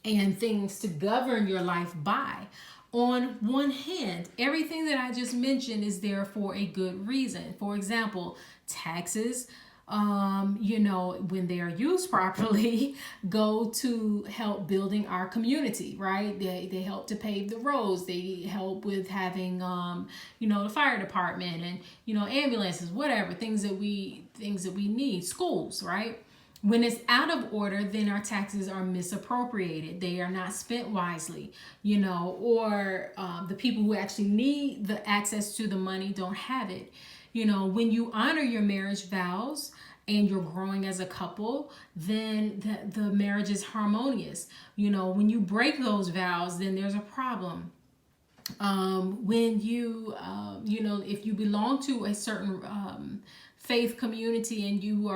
and things to govern your life by. On one hand, everything that I just mentioned is there for a good reason. For example, taxes, when they are used properly, go to help building our community, right? They help to pave the roads. They help with having, the fire department and, ambulances, whatever, things that we need, schools, right? When it's out of order, then our taxes are misappropriated. They are not spent wisely, or the people who actually need the access to the money don't have it. When you honor your marriage vows and you're growing as a couple, then the marriage is harmonious. When you break those vows, then there's a problem. When you, if you belong to a certain faith community and you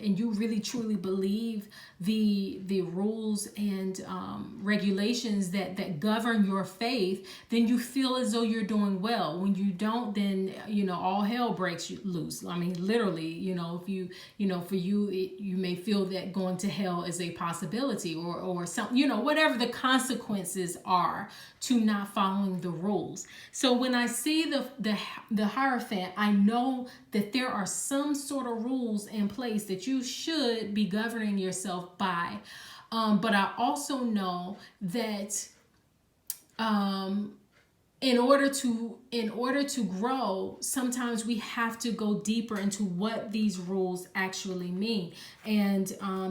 and you really truly believe the rules and regulations that govern your faith, then you feel as though you're doing well. When you don't, then all hell breaks loose. I mean, literally, if you for you you may feel that going to hell is a possibility or something, whatever the consequences are to not following the rules. So when I see the Hierophant, I know that there are some sort of rules in place that you should be governing yourself by. But I also know that in order to grow, sometimes we have to go deeper into what these rules actually mean. And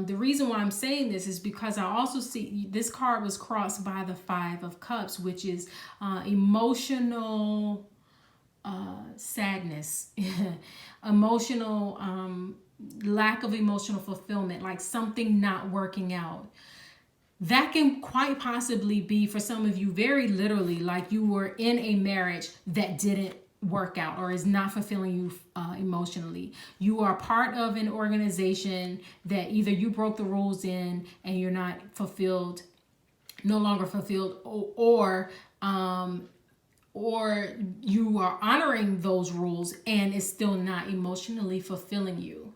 the reason why I'm saying this is because I also see this card was crossed by the 5 of Cups, which is emotional sadness, emotional lack of emotional fulfillment, like something not working out. That can quite possibly be, for some of you, very literally like you were in a marriage that didn't work out or is not fulfilling you emotionally. You are part of an organization that either you broke the rules in and you're not fulfilled, no longer fulfilled, or you are honoring those rules and it's still not emotionally fulfilling you.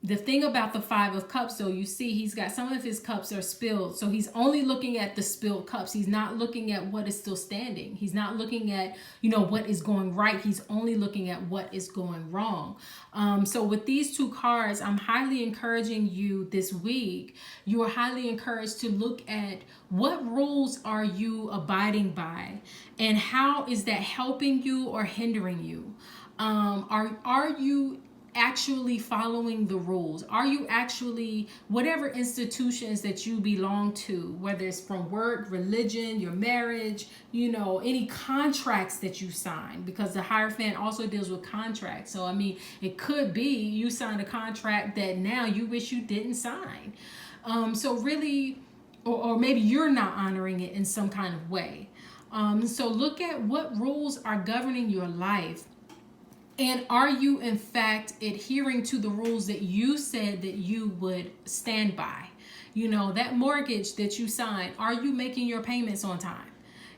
The thing about the 5 of Cups, though, you see he's got some of his cups are spilled. So he's only looking at the spilled cups. He's not looking at what is still standing. He's not looking at, what is going right. He's only looking at what is going wrong. So with these two cards, I'm highly encouraging you this week. You are highly encouraged to look at what rules are you abiding by and how is that helping you or hindering you? Are you actually following the rules? Are you actually, whatever institutions that you belong to, whether it's from work, religion, your marriage, any contracts that you sign, because the Hierophant also deals with contracts. So, I mean, it could be you signed a contract that now you wish you didn't sign. So really, or maybe you're not honoring it in some kind of way. So look at what rules are governing your life. And are you, in fact, adhering to the rules that you said that you would stand by? That mortgage that you signed, are you making your payments on time?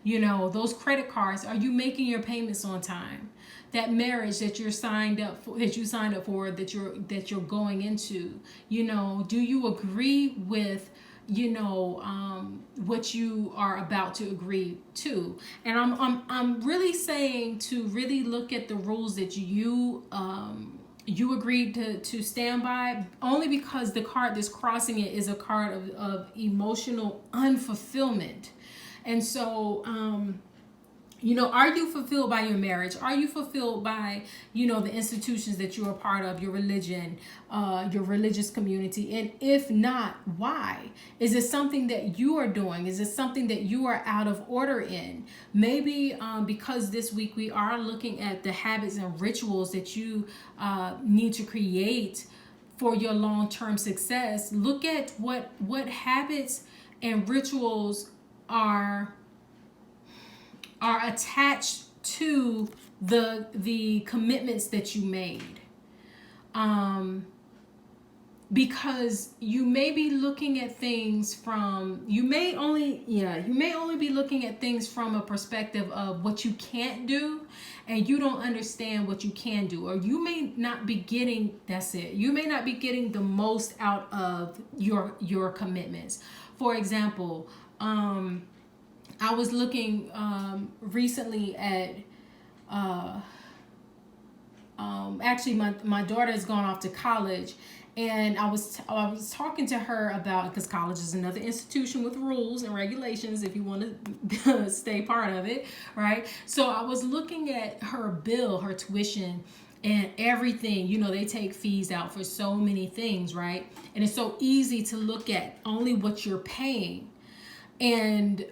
You know, those credit cards, are you making your payments on time? That marriage that you're signed up for, that you're going into, you know, do you agree with, you know, what you are about to agree to? And I'm really saying to really look at the rules that you agreed to stand by, only because the card that's crossing it is a card of emotional unfulfillment. And so, you know, are you fulfilled by your marriage? Are you fulfilled by, you know, the institutions that you're a part of, your religion, your religious community? And if not, why? Is it something that you are doing? Is it something that you are out of order in? Maybe because this week we are looking at the habits and rituals that you need to create for your long-term success. Look at what habits and rituals are attached to the commitments that you made, because you may be looking at things from, you may only be looking at things from a perspective of what you can't do, and you don't understand what you can do, or you may not be getting, you may not be getting the most out of your commitments. For example, I was looking recently at, actually my daughter has gone off to college, and I was talking to her about, because college is another institution with rules and regulations if you want to stay part of it, right? So I was looking at her bill, her tuition, and everything. You know, they take fees out for so many things, right? And it's so easy to look at only what you're paying. And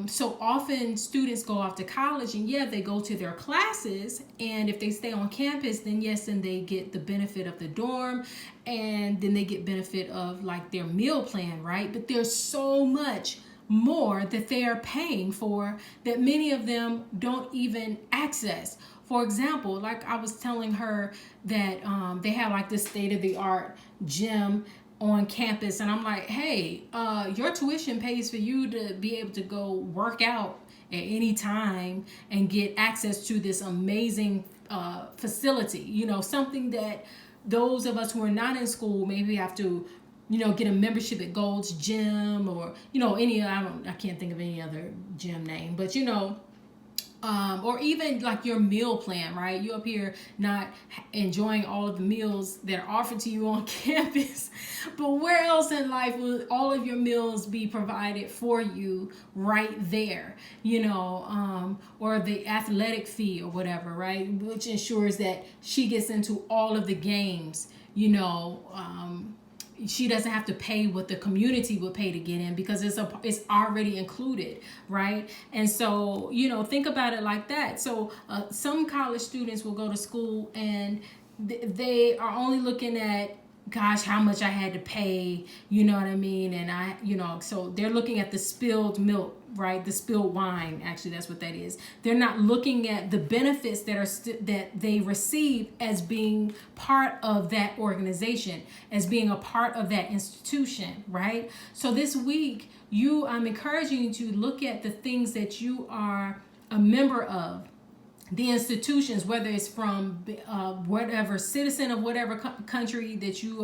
so often students go off to college, and they go to their classes, and if they stay on campus, then then they get the benefit of the dorm, and then they get benefit of like their meal plan, right? But there's so much more that they are paying for that many of them don't even access. For example, like I was telling her that they have like this state-of-the-art gym on campus, and I'm like, hey, your tuition pays for you to be able to go work out at any time and get access to this amazing facility. You know, something that those of us who are not in school maybe have to, you know, get a membership at Gold's Gym, or, you know, I can't think of any other gym name, but you know, or even like your meal plan, right? You up here not enjoying all of the meals that are offered to you on campus, but where else in life will all of your meals be provided for you right there, you know, or the athletic fee or whatever, right? Which ensures that she gets into all of the games, you know, she doesn't have to pay what the community would pay to get in, because it's already included, right? And so, you know, think about it like that. So some college students will go to school, and they are only looking at, gosh, how much I had to pay, you know what I mean? And you know, so they're looking at the spilled milk, right? The spilled wine, actually, that's what that is. They're not looking at the benefits that they receive as being part of that organization, as being a part of that institution, right? So this week, I'm encouraging you to look at the things that you are a member of, the institutions, whether it's from whatever citizen of whatever country that you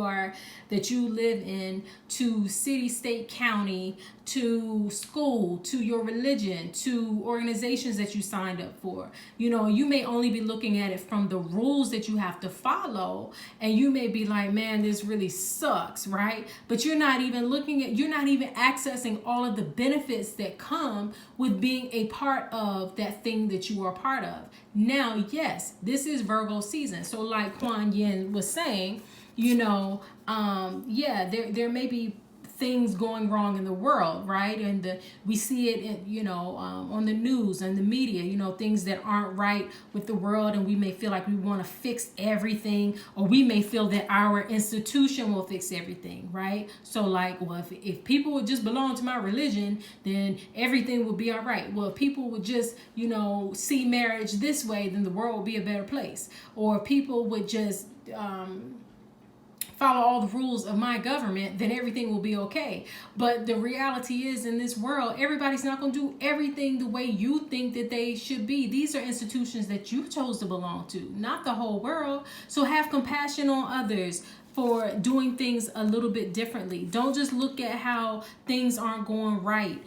live in, to city, state, county, to school, to your religion, to organizations that you signed up for. You know, you may only be looking at it from the rules that you have to follow, and you may be like, man, this really sucks, right? But you're not even accessing all of the benefits that come with being a part of that thing that you are a part of. Now, yes, this is Virgo season. So like Kuan Yin was saying, you know, there may be things going wrong in the world, right? And we see it in, you know, on the news and the media, you know, things that aren't right with the world, and we may feel like we want to fix everything, or we may feel that our institution will fix everything, right? So like, well, if people would just belong to my religion, then everything would be all right. Well, if people would just, you know, see marriage this way, then the world would be a better place. Or if people would just follow all the rules of my government, then everything will be okay. But the reality is, in this world, everybody's not going to do everything the way you think that they should be. These are institutions that you chose to belong to, not the whole world. So have compassion on others for doing things a little bit differently. Don't just look at how things aren't going right,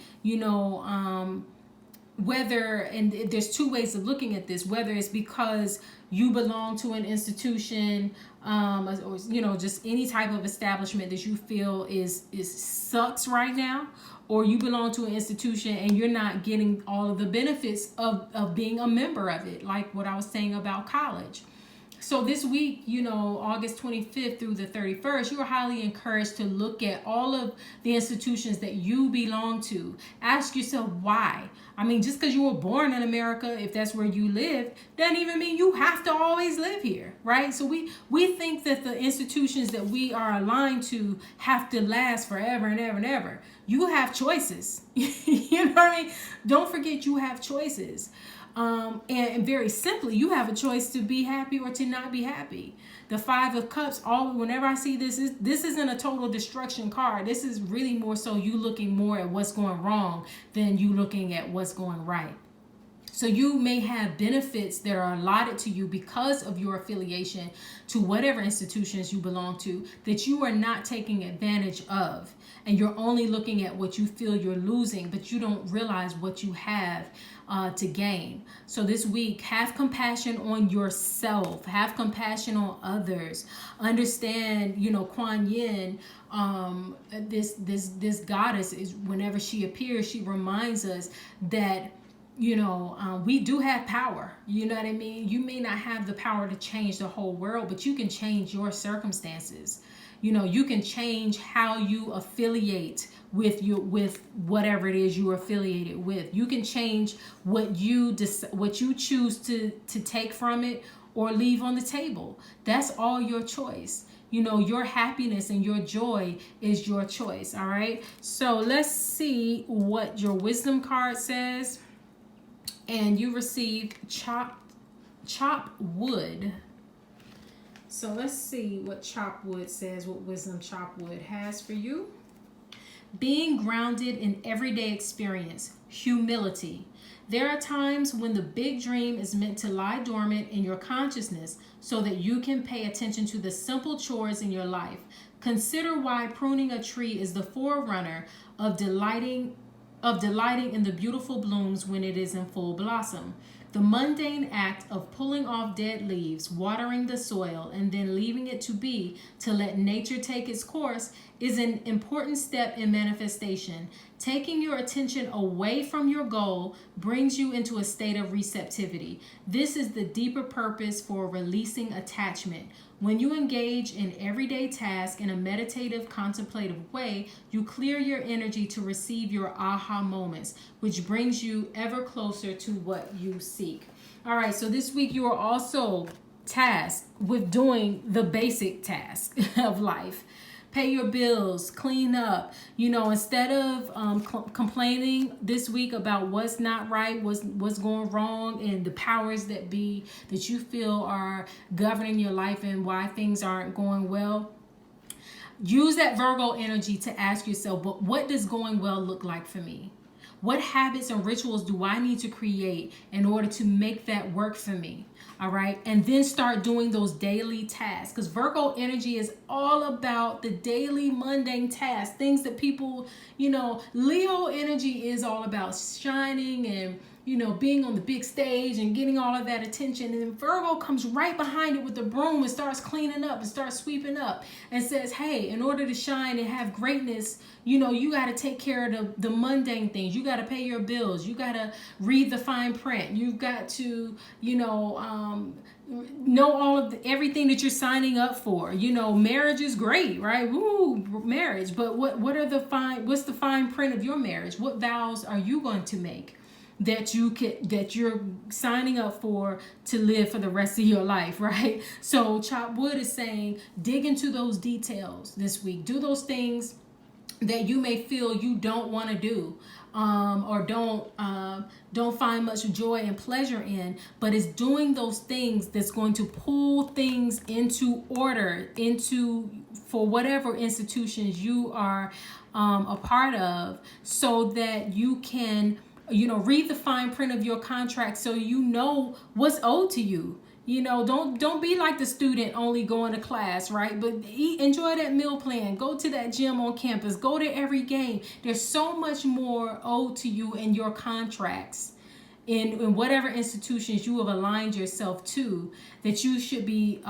whether, and there's two ways of looking at this, whether it's because you belong to an institution, or just any type of establishment that you feel is sucks right now, or you belong to an institution and you're not getting all of the benefits of being a member of it, like what I was saying about college. So this week, August 25th through the 31st, you are highly encouraged to look at all of the institutions that you belong to. Ask yourself why. I mean, just because you were born in America, if that's where you live, doesn't even mean you have to always live here, right? So we think that the institutions that we are aligned to have to last forever and ever and ever. You have choices. You know what I mean? Don't forget you have choices. And very simply, you have a choice to be happy or to not be happy. The Five of Cups, whenever I see this isn't a total destruction card. This is really more so you looking more at what's going wrong than you looking at what's going right. So you may have benefits that are allotted to you because of your affiliation to whatever institutions you belong to that you are not taking advantage of. And you're only looking at what you feel you're losing, but you don't realize what you have to gain. So this week, have compassion on yourself. Have compassion on others. Understand, Kuan Yin, this goddess, is whenever she appears, she reminds us that we do have power. You know what I mean? You may not have the power to change the whole world, but you can change your circumstances. You can change how you affiliate with whatever it is you're affiliated with. You can change what you choose to take from it or leave on the table. That's all your choice. Your happiness and your joy is your choice. All right. So let's see what your wisdom card says. And you received chop wood. So let's see what chop wood says, what wisdom chop wood has for you. Being grounded in everyday experience, humility. There are times when the big dream is meant to lie dormant in your consciousness so that you can pay attention to the simple chores in your life. Consider why pruning a tree is the forerunner of delighting in the beautiful blooms when it is in full blossom. The mundane act of pulling off dead leaves, watering the soil, and then leaving it to be to let nature take its course is an important step in manifestation. Taking your attention away from your goal brings you into a state of receptivity. This is the deeper purpose for releasing attachment. When you engage in everyday tasks in a meditative, contemplative way, you clear your energy to receive your aha moments, which brings you ever closer to what you seek. All right, so this week you are also tasked with doing the basic task of life. Pay your bills, clean up. Instead of complaining this week about what's not right, what's going wrong, and the powers that be that you feel are governing your life and why things aren't going well, use that Virgo energy to ask yourself, but what does going well look like for me? What habits and rituals do I need to create in order to make that work for me? All right. And then start doing those daily tasks, because Virgo energy is all about the daily mundane tasks, things that people, Leo energy is all about shining and, being on the big stage and getting all of that attention. And then Virgo comes right behind it with the broom and starts cleaning up and starts sweeping up and says, hey, in order to shine and have greatness, you got to take care of the mundane things. You got to pay your bills. You got to read the fine print. You've got to, know all of everything that you're signing up for. Marriage is great, right? Woo, marriage. But what's the fine print of your marriage? What vows are you going to make that you're signing up for to live for the rest of your life, right? So Chop Wood is saying, dig into those details this week. Do those things that you may feel you don't want to do. or don't find much joy and pleasure in, but it's doing those things that's going to pull things into order, for whatever institutions you are a part of, so that you can, read the fine print of your contract so you know what's owed to you. Don't be like the student only going to class, right? But enjoy that meal plan. Go to that gym on campus. Go to every game. There's so much more owed to you in your contracts, in whatever institutions you have aligned yourself to, that you should be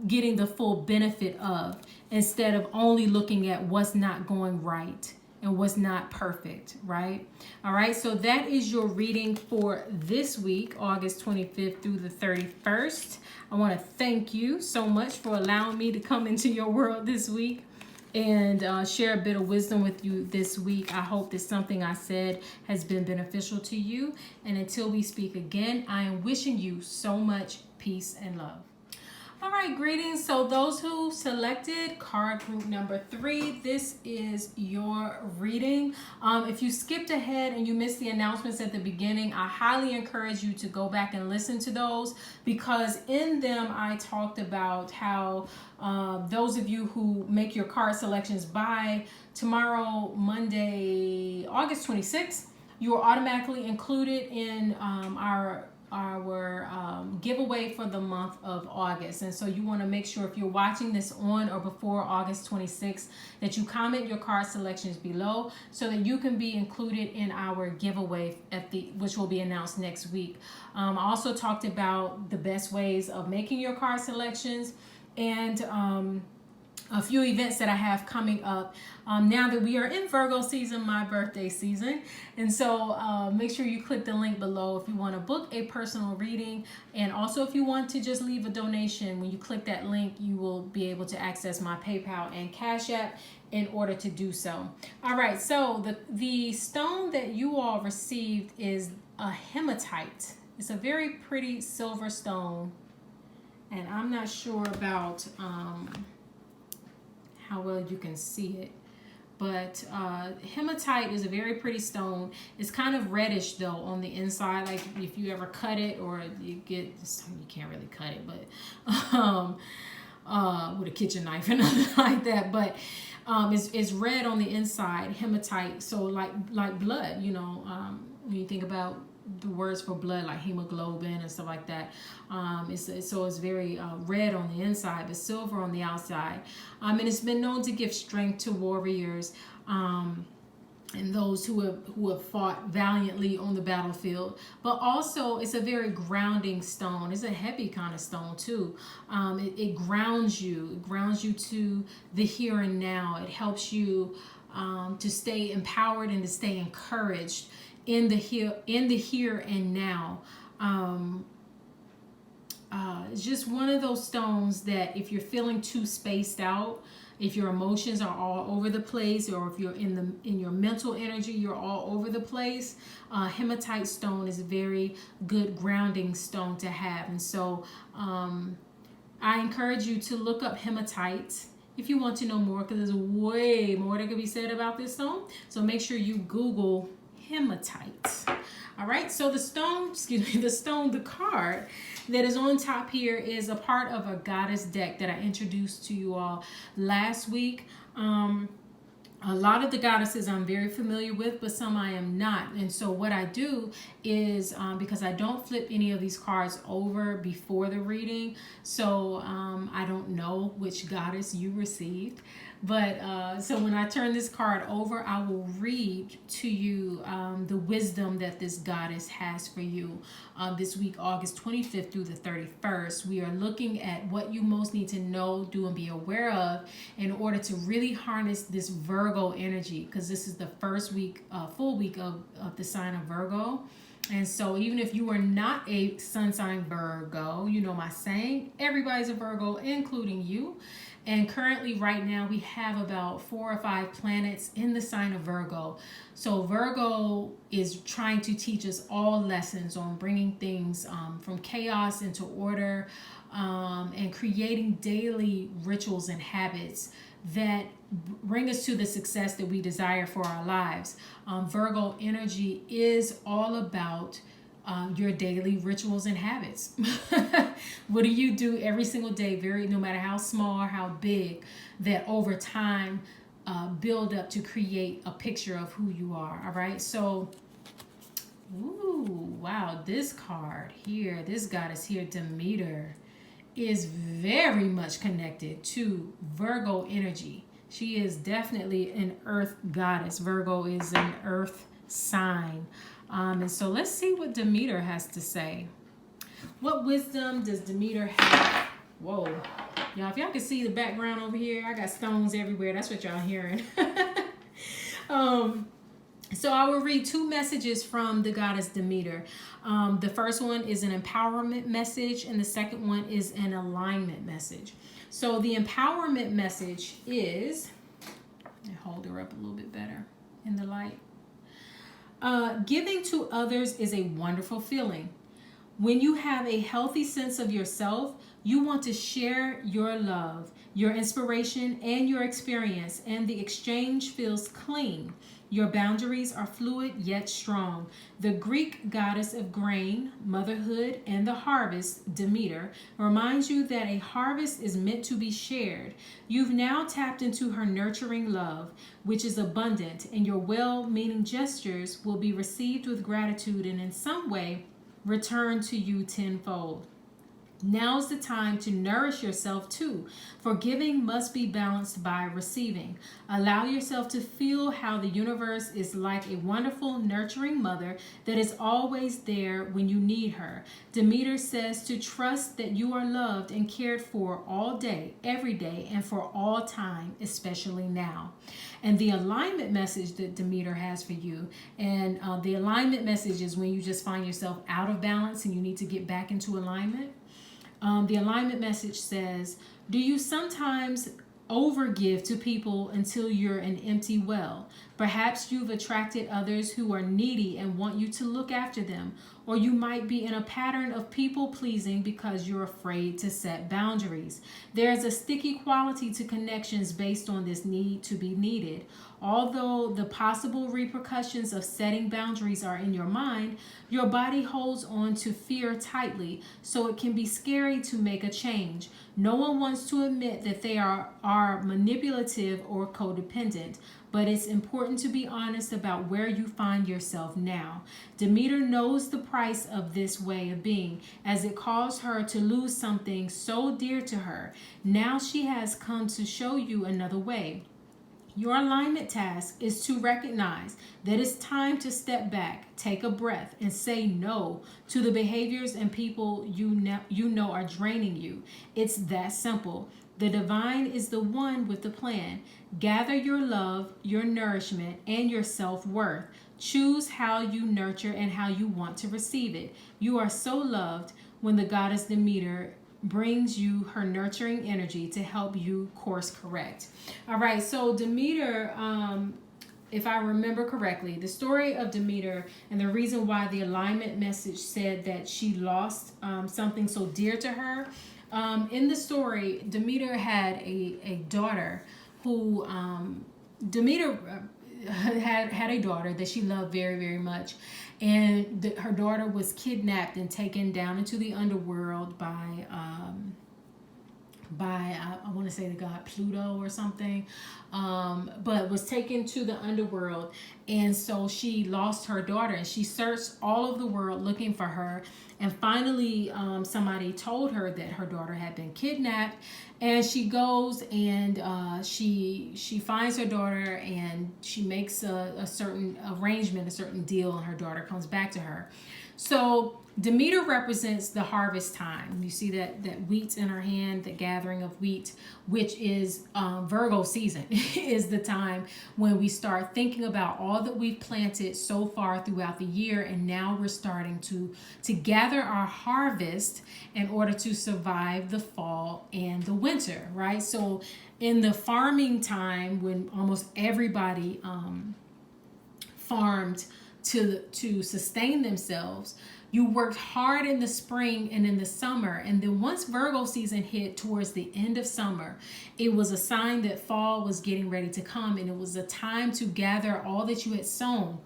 getting the full benefit of, instead of only looking at what's not going right and what's not perfect, right? All right, so that is your reading for this week, August 25th through the 31st. I want to thank you so much for allowing me to come into your world this week and share a bit of wisdom with you this week. I hope that something I said has been beneficial to you. And until we speak again, I am wishing you so much peace and love. All right, greetings. So those who selected card group number 3, this is your reading. If you skipped ahead and you missed the announcements at the beginning, I highly encourage you to go back and listen to those, because in them I talked about how those of you who make your card selections by tomorrow, Monday, August 26th, you are automatically included in our giveaway for the month of August. And so you want to make sure, if you're watching this on or before August 26th, that you comment your card selections below so that you can be included in our giveaway which will be announced next week. I also talked about the best ways of making your card selections, and a few events that I have coming up now that we are in Virgo season, my birthday season. And so make sure you click the link below if you want to book a personal reading. And also, if you want to just leave a donation, when you click that link, you will be able to access my PayPal and Cash App in order to do so. All right, so the stone that you all received is a hematite. It's a very pretty silver stone. And I'm not sure about how well you can see it, but hematite is a very pretty stone. It's kind of reddish though on the inside, like if you ever cut it, or you can't really cut it, but with a kitchen knife and nothing like that, but it's red on the inside, hematite. So like blood, when you think about the words for blood, like hemoglobin and stuff like that, it's very red on the inside but silver on the outside, and it's been known to give strength to warriors and those who have fought valiantly on the battlefield. But also, it's a very grounding stone. It's a heavy kind of stone too. It grounds you. It grounds you to the here and now. It helps you to stay empowered and to stay encouraged in the here and now. It's just one of those stones that if you're feeling too spaced out, if your emotions are all over the place, or if you're in your mental energy, you're all over the place, hematite stone is a very good grounding stone to have. And so I encourage you to look up hematite if you want to know more, because there's way more that could be said about this stone. So make sure you Google hematite. All right, so the card that is on top here is a part of a goddess deck that I introduced to you all last week. A lot of the goddesses I'm very familiar with, but some I am not. And so what I do is, because I don't flip any of these cards over before the reading, so I don't know which goddess you received. But so when I turn this card over, I will read to you the wisdom that this goddess has for you this week, August 25th through the 31st. We are looking at what you most need to know, do, and be aware of in order to really harness this Virgo energy, because this is the first week, full week of the sign of Virgo. And so even if you are not a sun sign Virgo, you know my saying, everybody's a Virgo, including you. And currently right now we have about 4 or 5 planets in the sign of Virgo. So Virgo is trying to teach us all lessons on bringing things from chaos into order, and creating daily rituals and habits that bring us to the success that we desire for our lives. Virgo energy is all about your daily rituals and habits. What do you do every single day, no matter how small or how big, that over time build up to create a picture of who you are. All right. So, ooh, wow, this card here, this goddess here, Demeter, is very much connected to Virgo energy. She is definitely an earth goddess. Virgo is an earth sign. And so let's see what Demeter has to say. What wisdom does Demeter have? Whoa. Y'all, if y'all can see the background over here, I got stones everywhere. That's what y'all hearing. So I will read two messages from the goddess Demeter. The first one is an empowerment message, and the second one is an alignment message. So the empowerment message is, I'll hold her up a little bit better in the light. Giving to others is a wonderful feeling. When you have a healthy sense of yourself, you want to share your love, your inspiration, and your experience, and the exchange feels clean. Your boundaries are fluid yet strong. The Greek goddess of grain, motherhood, and the harvest, Demeter, reminds you that a harvest is meant to be shared. You've now tapped into her nurturing love, which is abundant, and your well-meaning gestures will be received with gratitude and in some way returned to you tenfold. Now's the time to nourish yourself too, for giving must be balanced by receiving. Allow yourself to feel how the universe is like a wonderful, nurturing mother that is always there when you need her. Demeter says to trust that you are loved and cared for all day, every day, and for all time, especially now. And the alignment message that Demeter has for you, and the alignment message is when you just find yourself out of balance and you need to get back into alignment. The alignment message says, do you sometimes overgive to people until you're an empty well? Perhaps you've attracted others who are needy and want you to look after them. Or you might be in a pattern of people pleasing because you're afraid to set boundaries. There's a sticky quality to connections based on this need to be needed. Although the possible repercussions of setting boundaries are in your mind, your body holds on to fear tightly, so it can be scary to make a change. No one wants to admit that they are manipulative or codependent, but it's important to be honest about where you find yourself now. Demeter knows the price of this way of being, as it caused her to lose something so dear to her. Now she has come to show you another way. Your alignment task is to recognize that it's time to step back, take a breath, and say no to the behaviors and people you know are draining you. It's that simple. The divine is the one with the plan. Gather your love, your nourishment, and your self-worth. Choose how you nurture and how you want to receive it. You are so loved when the goddess Demeter brings you her nurturing energy to help you course correct. All right, so Demeter, if I remember correctly, the story of Demeter and the reason why the alignment message said that she lost something so dear to her, in the story, Demeter had a daughter who, Demeter had a daughter that she loved very, very much. And her daughter was kidnapped and taken down into the underworld by I want to say the god Pluto or something, but was taken to the underworld. And so she lost her daughter, and she searched all over the world looking for her. And finally, somebody told her that her daughter had been kidnapped. And she goes and she finds her daughter, and she makes a certain arrangement, a certain deal, and her daughter comes back to her. So Demeter represents the harvest time. You see that wheat in her hand, the gathering of wheat, which is Virgo season, is the time when we start thinking about all that we've planted so far throughout the year, and now we're starting to gather our harvest in order to survive the fall and the winter, right? So in the farming time, when almost everybody farmed to sustain themselves. You worked hard in the spring and in the summer, and then once Virgo season hit towards the end of summer, it was a sign that fall was getting ready to come, and it was a time to gather all that you had sown,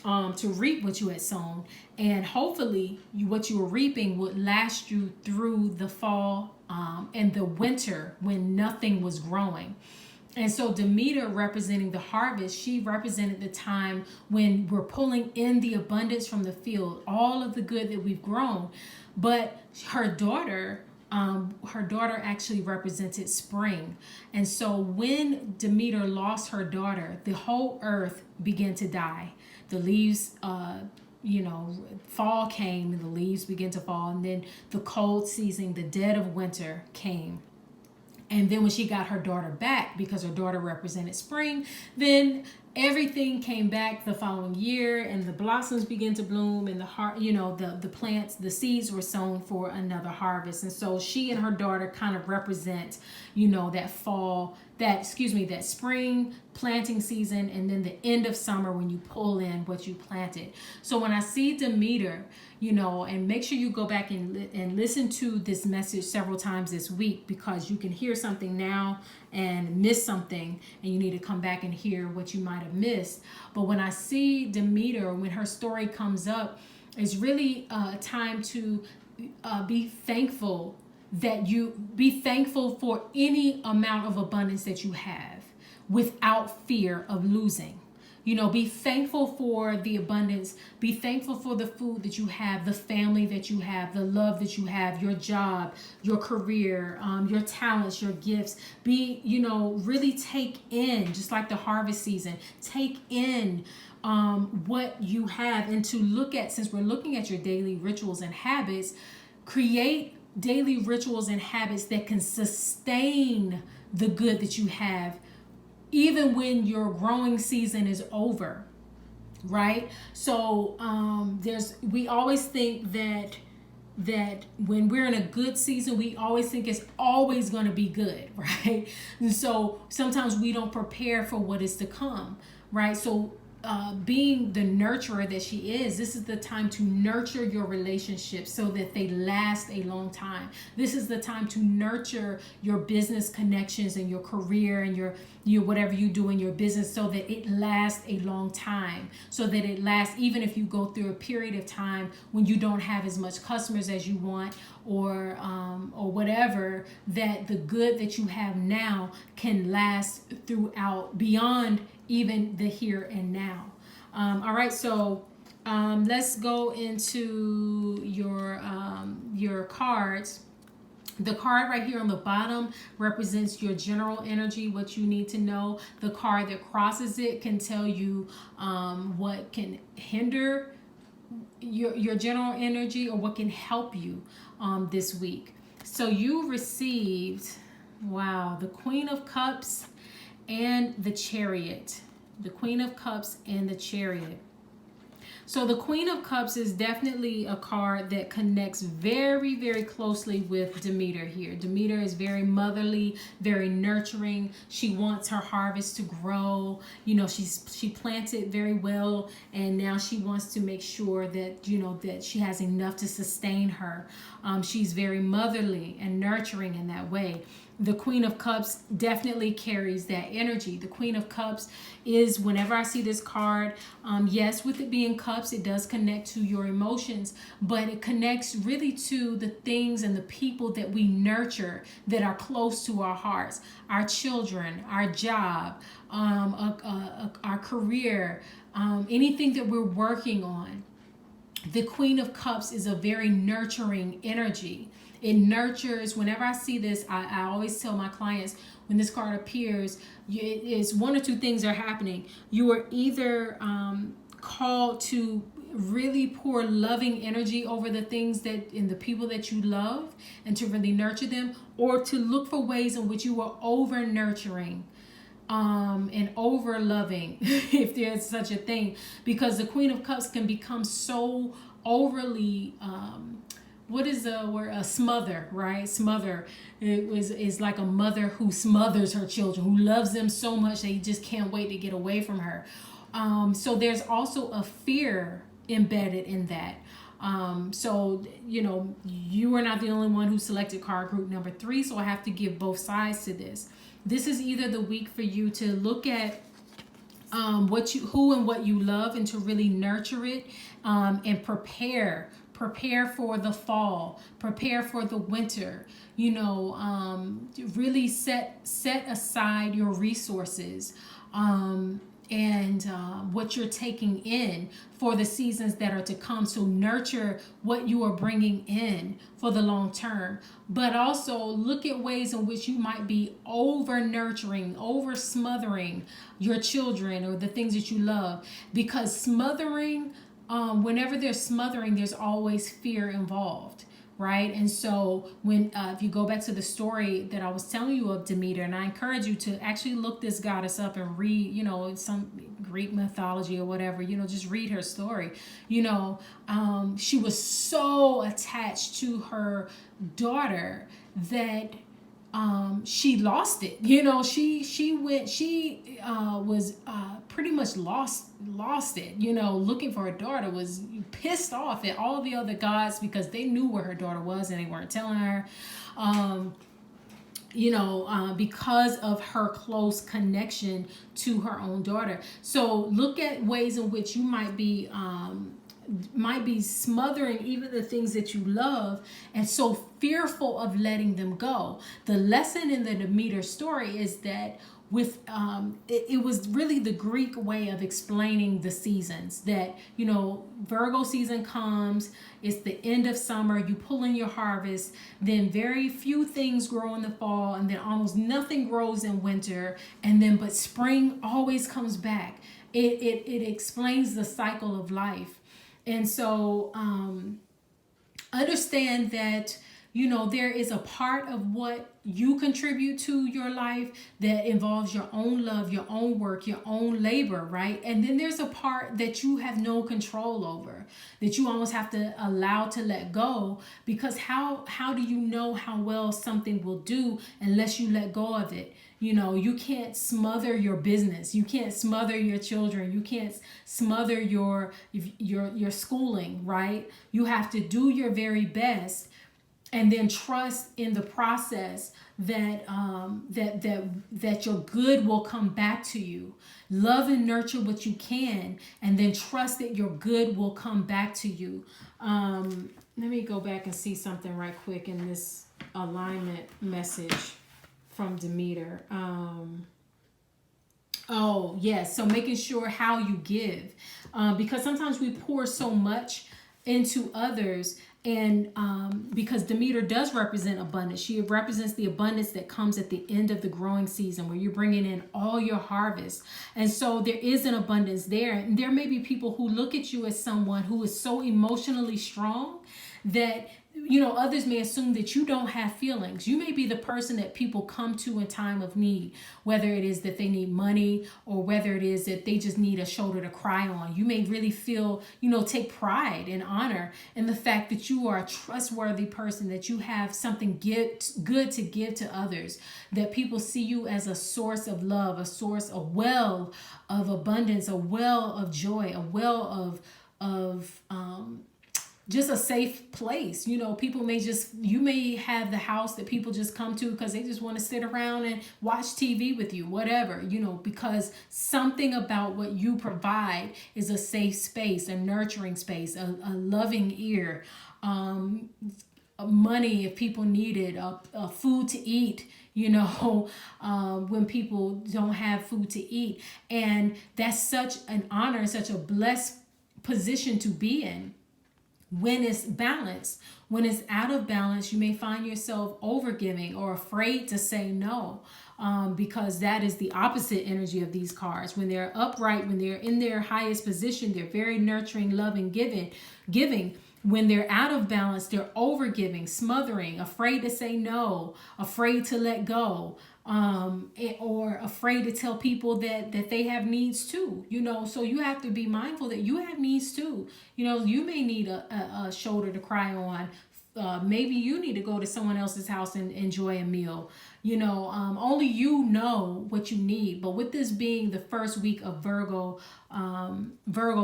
to reap what you had sown, and hopefully what you were reaping would last you through the fall and the winter when nothing was growing. And so Demeter, representing the harvest, she represented the time when we're pulling in the abundance from the field, all of the good that we've grown. But her daughter actually represented spring. And so when Demeter lost her daughter, the whole earth began to die. The leaves, fall came and the leaves began to fall. And then the cold season, the dead of winter came. And then when she got her daughter back, because her daughter represented spring, then everything came back the following year, and the blossoms began to bloom, and the plants, the seeds were sown for another harvest. And so she and her daughter kind of represent, that fall, that spring planting season, and then the end of summer when you pull in what you planted. So when I see Demeter, and make sure you go back and listen to this message several times this week, because you can hear something now and miss something, and you need to come back and hear what you might have missed. But when I see Demeter, when her story comes up, it's really a time to be thankful for any amount of abundance that you have without fear of losing. Be thankful for the abundance. Be thankful for the food that you have, the family that you have, the love that you have, your job, your career, your talents, your gifts. Really take in, just like the harvest season, take in what you have, and to look at, since we're looking at your daily rituals and habits, create daily rituals and habits that can sustain the good that you have even when your growing season is over, right? So we always think that when we're in a good season, we always think it's always going to be good, right? And so sometimes we don't prepare for what is to come, right? So being the nurturer that she is, this is the time to nurture your relationships so that they last a long time. This is the time to nurture your business connections and your career and your whatever you do in your business, so that it lasts a long time, so that it lasts even if you go through a period of time when you don't have as much customers as you want, or whatever, that the good that you have now can last throughout, beyond even the here and now. All right, so let's go into your cards. The card right here on the bottom represents your general energy, what you need to know. The card that crosses it can tell you what can hinder your general energy, or what can help you this week. So you received, the Queen of Cups and the Chariot. The Queen of Cups and the Chariot. So the Queen of Cups is definitely a card that connects very, very closely with Demeter here. Demeter is very motherly, very nurturing. She wants her harvest to grow. She planted very well, and now she wants to make sure that, that she has enough to sustain her. She's very motherly and nurturing in that way. The Queen of Cups definitely carries that energy. The Queen of Cups is, whenever I see this card, yes, with it being cups, it does connect to your emotions, but it connects really to the things and the people that we nurture that are close to our hearts. Our children, our job, our career, anything that we're working on. The Queen of Cups is a very nurturing energy. It nurtures. Whenever I see this, I always tell my clients, when this card appears, it's one or two things are happening. You are either called to really pour loving energy over the things that and the people that you love, and to really nurture them, or to look for ways in which you are over nurturing and over loving, if there's such a thing, because the Queen of Cups can become so overly what is the word? A smother, right? Smother. Is like a mother who smothers her children, who loves them so much they just can't wait to get away from her. So there's also a fear embedded in that. So, you are not the only one who selected card group number 3. So I have to give both sides to this. This is either the week for you to look at who and what you love, and to really nurture it, and prepare for the fall, prepare for the winter, really set aside your resources, and what you're taking in for the seasons that are to come. So nurture what you are bringing in for the long term, but also look at ways in which you might be over nurturing, over smothering your children or the things that you love, because smothering, whenever there's smothering, there's always fear involved. Right. And so when if you go back to the story that I was telling you of Demeter, and I encourage you to actually look this goddess up and read, some Greek mythology or whatever, just read her story. She was so attached to her daughter that she lost it. She was pretty much lost it, looking for her daughter, was pissed off at all the other gods because they knew where her daughter was and they weren't telling her, because of her close connection to her own daughter. So look at ways in which you might be smothering even the things that you love, and so fearful of letting them go. The lesson in the Demeter story is that it was really the Greek way of explaining the seasons, that Virgo season comes, it's the end of summer, you pull in your harvest, then very few things grow in the fall, and then almost nothing grows in winter, but spring always comes back. It explains the cycle of life. And so understand that there is a part of what you contribute to your life that involves your own love, your own work, your own labor, right? And then there's a part that you have no control over, that you almost have to allow to let go, because how do you know how well something will do unless you let go of it? You can't smother your business. You can't smother your children. You can't smother your schooling, right? You have to do your very best, and then trust in the process that your good will come back to you. Love and nurture what you can, and then trust that your good will come back to you. Let me go back and see something right quick in this alignment message from Demeter. Oh, yes. So making sure how you give, because sometimes we pour so much into others, and because Demeter does represent abundance. She represents the abundance that comes at the end of the growing season, where you're bringing in all your harvest. And so there is an abundance there. And there may be people who look at you as someone who is so emotionally strong that others may assume that you don't have feelings. You may be the person that people come to in time of need, whether it is that they need money or whether it is that they just need a shoulder to cry on. You may really feel, take pride and honor in the fact that you are a trustworthy person, that you have something good to give to others, that people see you as a source of love, a well of abundance, a well of joy, a well of just a safe place. People you may have the house that people just come to because they just want to sit around and watch TV with you, whatever, because something about what you provide is a safe space, a nurturing space, a loving ear, money if people need it, food to eat, when people don't have food to eat. And that's such an honor, such a blessed position to be in. When it's balanced. When it's out of balance, you may find yourself overgiving or afraid to say no, because that is the opposite energy of these cards. When they're upright, when they're in their highest position, they're very nurturing, loving, giving. When they're out of balance, they're overgiving, smothering, afraid to say no, afraid to let go, or afraid to tell people that they have needs too. So you have to be mindful that you have needs too. You may need a shoulder to cry on maybe you need to go to someone else's house and enjoy a meal. Only you know what you need. But with this being the first week of Virgo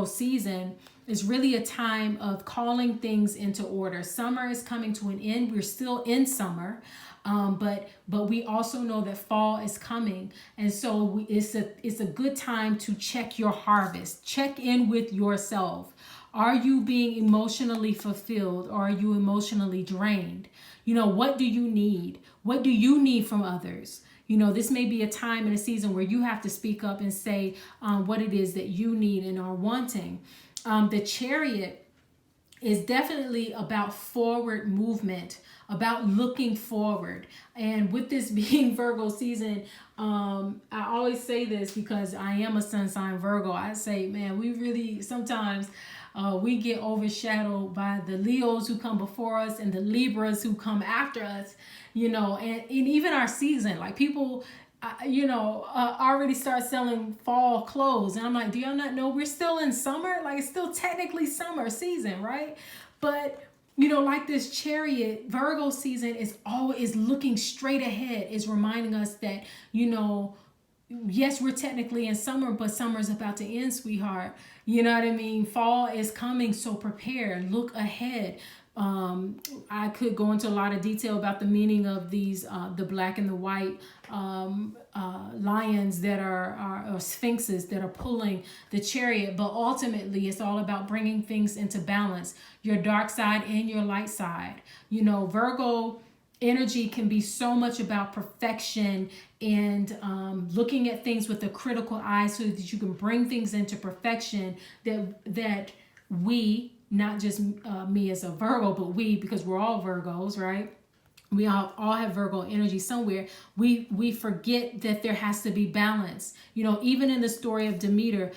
season, it's really a time of calling things into order. Summer is coming to an end. We're still in summer. But we also know that fall is coming, and so it's a good time to check your harvest. Check in with yourself. Are you being emotionally fulfilled, or are you emotionally drained? What do you need? What do you need from others? This may be a time and a season where you have to speak up and say what it is that you need and are wanting. The Chariot is definitely about forward movement, about looking forward. And with this being Virgo season, I always say this because I am a sun sign Virgo. I say, man, we really sometimes we get overshadowed by the Leos who come before us and the Libras who come after us, and even our season, like people already start selling fall clothes. And I'm like, do y'all not know we're still in summer? Like, it's still technically summer season, right? But, like this Chariot, Virgo season is always looking straight ahead, is reminding us that, yes, we're technically in summer, but summer's about to end, sweetheart. You know what I mean? Fall is coming, so prepare, look ahead. I could go into a lot of detail about the meaning of these, the black and the white lions that are or sphinxes that are pulling the Chariot, but ultimately it's all about bringing things into balance, your dark side and your light side. Virgo energy can be so much about perfection and looking at things with a critical eye so that you can bring things into perfection that we, not just me as a Virgo, but we, because we're all Virgos, right? We all have Virgo energy somewhere. We forget that there has to be balance. Even in the story of Demeter,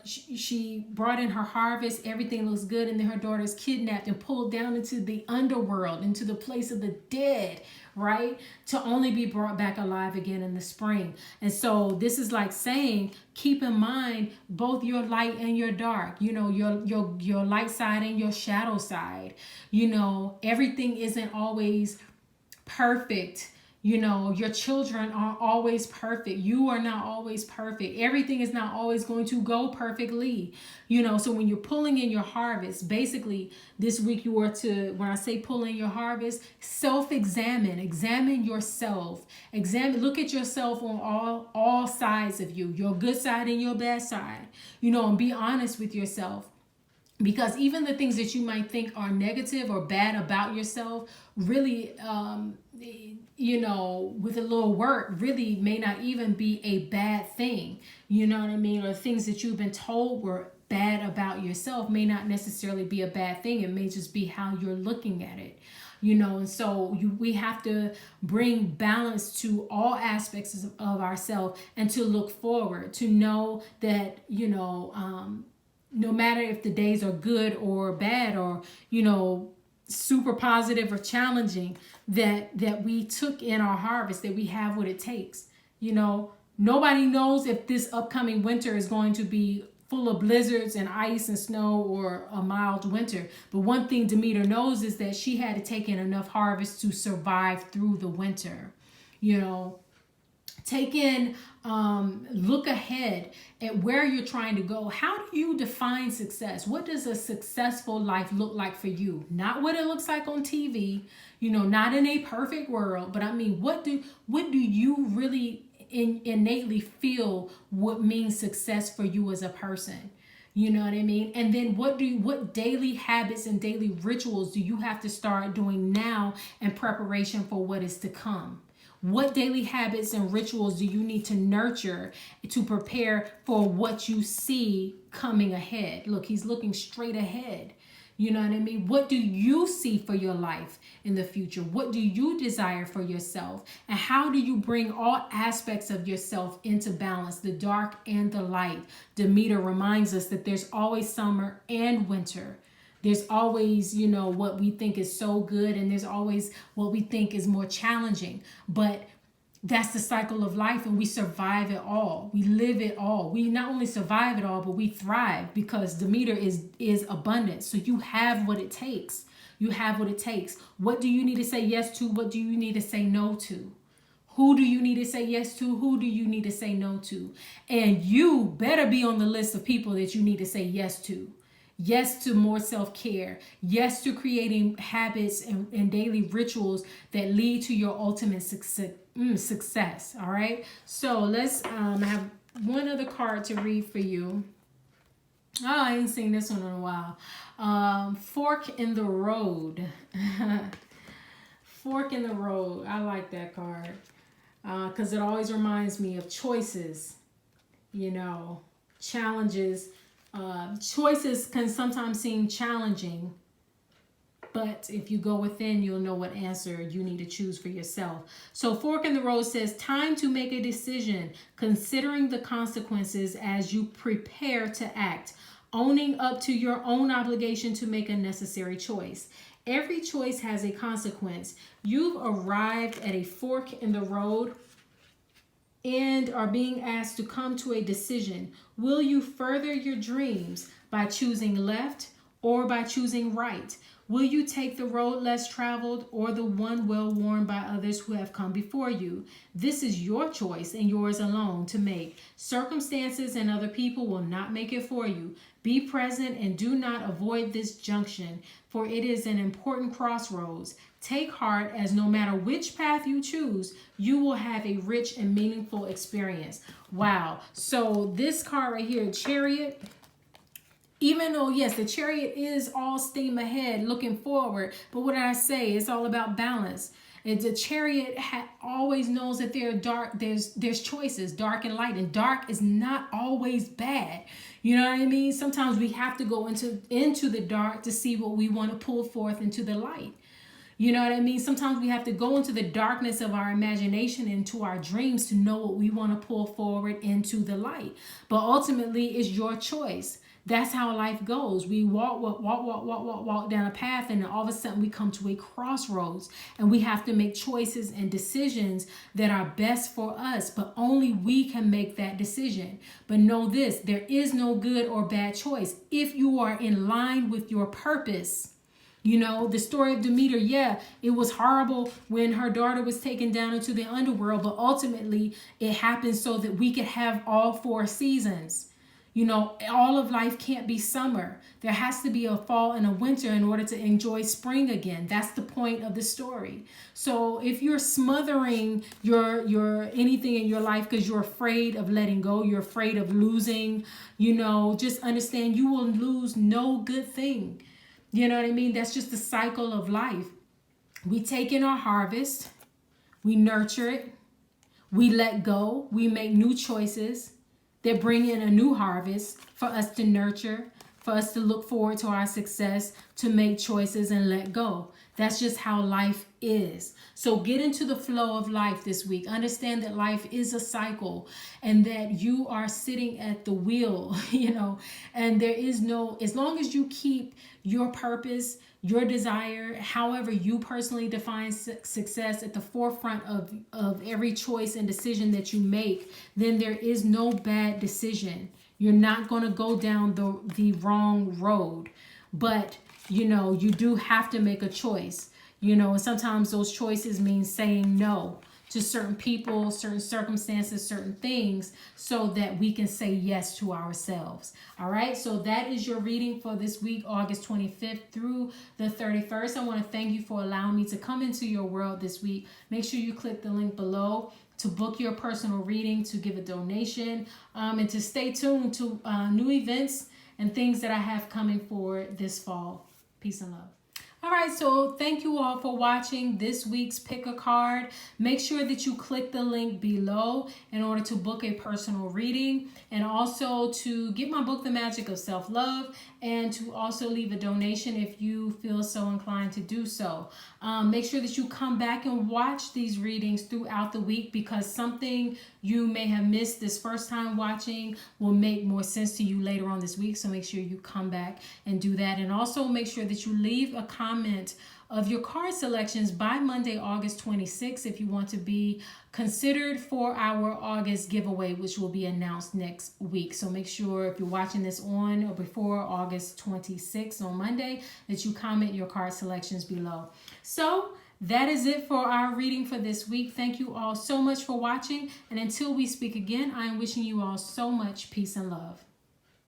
she brought in her harvest, everything looks good, and then her daughter's kidnapped and pulled down into the underworld, into the place of the dead, right? To only be brought back alive again in the spring. And so this is like saying, keep in mind both your light and your dark, your light side and your shadow side. Everything isn't always perfect. Your children aren't always perfect. You are not always perfect. Everything is not always going to go perfectly. So when you're pulling in your harvest, basically this week you are to, when I say pull in your harvest, examine yourself, look at yourself on all sides of you, your good side and your bad side, and be honest with yourself. Because even the things that you might think are negative or bad about yourself really, with a little work, really may not even be a bad thing. You know what I mean? Or things that you've been told were bad about yourself may not necessarily be a bad thing. It may just be how you're looking at it. And so we have to bring balance to all aspects of ourselves and to look forward, to know that, no matter if the days are good or bad or, super positive or challenging, that we took in our harvest, that we have what it takes. Nobody knows if this upcoming winter is going to be full of blizzards and ice and snow or a mild winter. But one thing Demeter knows is that she had to take in enough harvest to survive through the winter. Take in, look ahead at where you're trying to go. How do you define success? What does a successful life look like for you? Not what it looks like on TV, not in a perfect world, but I mean, what do you really innately feel what means success for you as a person? You know what I mean? And then what daily habits and daily rituals do you have to start doing now in preparation for what is to come? What daily habits and rituals do you need to nurture to prepare for what you see coming ahead? Look, he's looking straight ahead. You know what I mean? What do you see for your life in the future? What do you desire for yourself? And how do you bring all aspects of yourself into balance, the dark and the light? Demeter reminds us that there's always summer and winter. There's always, what we think is so good, and there's always what we think is more challenging. But That's the cycle of life, and we survive it all. We live it all. We not only survive it all, but we thrive because Demeter is abundance. So you have what it takes. You have what it takes. What do you need to say yes to? What do you need to say no to? Who do you need to say yes to? Who do you need to say no to? And you better be on the list of people that you need to say yes to. Yes to more self-care. Yes to creating habits and daily rituals that lead to your ultimate success. All right. So let's have one other card to read for you. Oh, I ain't seen this one in a while. Fork in the road. Fork in the road. I like that card because it always reminds me of choices, you know, challenges. Choices can sometimes seem challenging, but if you go within, you'll know what answer you need to choose for yourself. So fork in the road says, time to make a decision, considering the consequences as you prepare to act, owning up to your own obligation to make a necessary choice. Every choice has a consequence. You've arrived at a fork in the road and are being asked to come to a decision. Will you further your dreams by choosing left or by choosing right? Will you take the road less traveled or the one well worn by others who have come before you? This is your choice and yours alone to make. Circumstances and other people will not make it for you. Be present and do not avoid this junction, for it is an important crossroads. Take heart, as no matter which path you choose, you will have a rich and meaningful experience. Wow. So this card right here, Chariot, even though, yes, the Chariot is all steam ahead, looking forward, but what did I say? It's all about balance. And the Chariot always knows that there's choices, dark and light, and dark is not always bad. You know what I mean? Sometimes we have to go into the dark to see what we want to pull forth into the light. You know what I mean? Sometimes we have to go into the darkness of our imagination, into our dreams, to know what we want to pull forward into the light. But ultimately, it's your choice. That's how life goes. We walk down a path, and then all of a sudden we come to a crossroads, and we have to make choices and decisions that are best for us. But only we can make that decision. But know this, there is no good or bad choice if you are in line with your purpose. You know, the story of Demeter, yeah, it was horrible when her daughter was taken down into the underworld, but ultimately it happened so that we could have all 4 seasons. You know, all of life can't be summer. There has to be a fall and a winter in order to enjoy spring again. That's the point of the story. So if you're smothering your anything in your life because you're afraid of letting go, you're afraid of losing, you know, just understand you will lose no good thing. You know what I mean? That's just the cycle of life. We take in our harvest, we nurture it, we let go, we make new choices that bring in a new harvest for us to nurture, for us to look forward to our success, to make choices and let go. That's just how life is. So get into the flow of life this week. Understand that life is a cycle and that you are sitting at the wheel, you know, and there is no, as long as you keep your purpose, your desire, however you personally define success at the forefront of every choice and decision that you make, then there is no bad decision. You're not going to go down the wrong road. But, you know, you do have to make a choice. You know, and sometimes those choices mean saying no to certain people, certain circumstances, certain things, so that we can say yes to ourselves. All right, so that is your reading for this week, August 25th through the 31st. I want to thank you for allowing me to come into your world this week. Make sure you click the link below to book your personal reading, to give a donation, and to stay tuned to new events and things that I have coming for this fall. Peace and love. All right, so thank you all for watching this week's Pick a Card. Make sure that you click the link below in order to book a personal reading, and also to get my book, The Magic of Self-Love, and to also leave a donation if you feel so inclined to do so. Make sure that you come back and watch these readings throughout the week, because something you may have missed this first time watching will make more sense to you later on this week. So make sure you come back and do that. And also make sure that you leave a comment of your card selections by Monday, August 26th, if you want to be considered for our August giveaway, which will be announced next week. So make sure if you're watching this on or before August 26th on Monday that you comment your card selections below. So that is it for our reading for this week. Thank you all so much for watching. And until we speak again, I am wishing you all so much peace and love.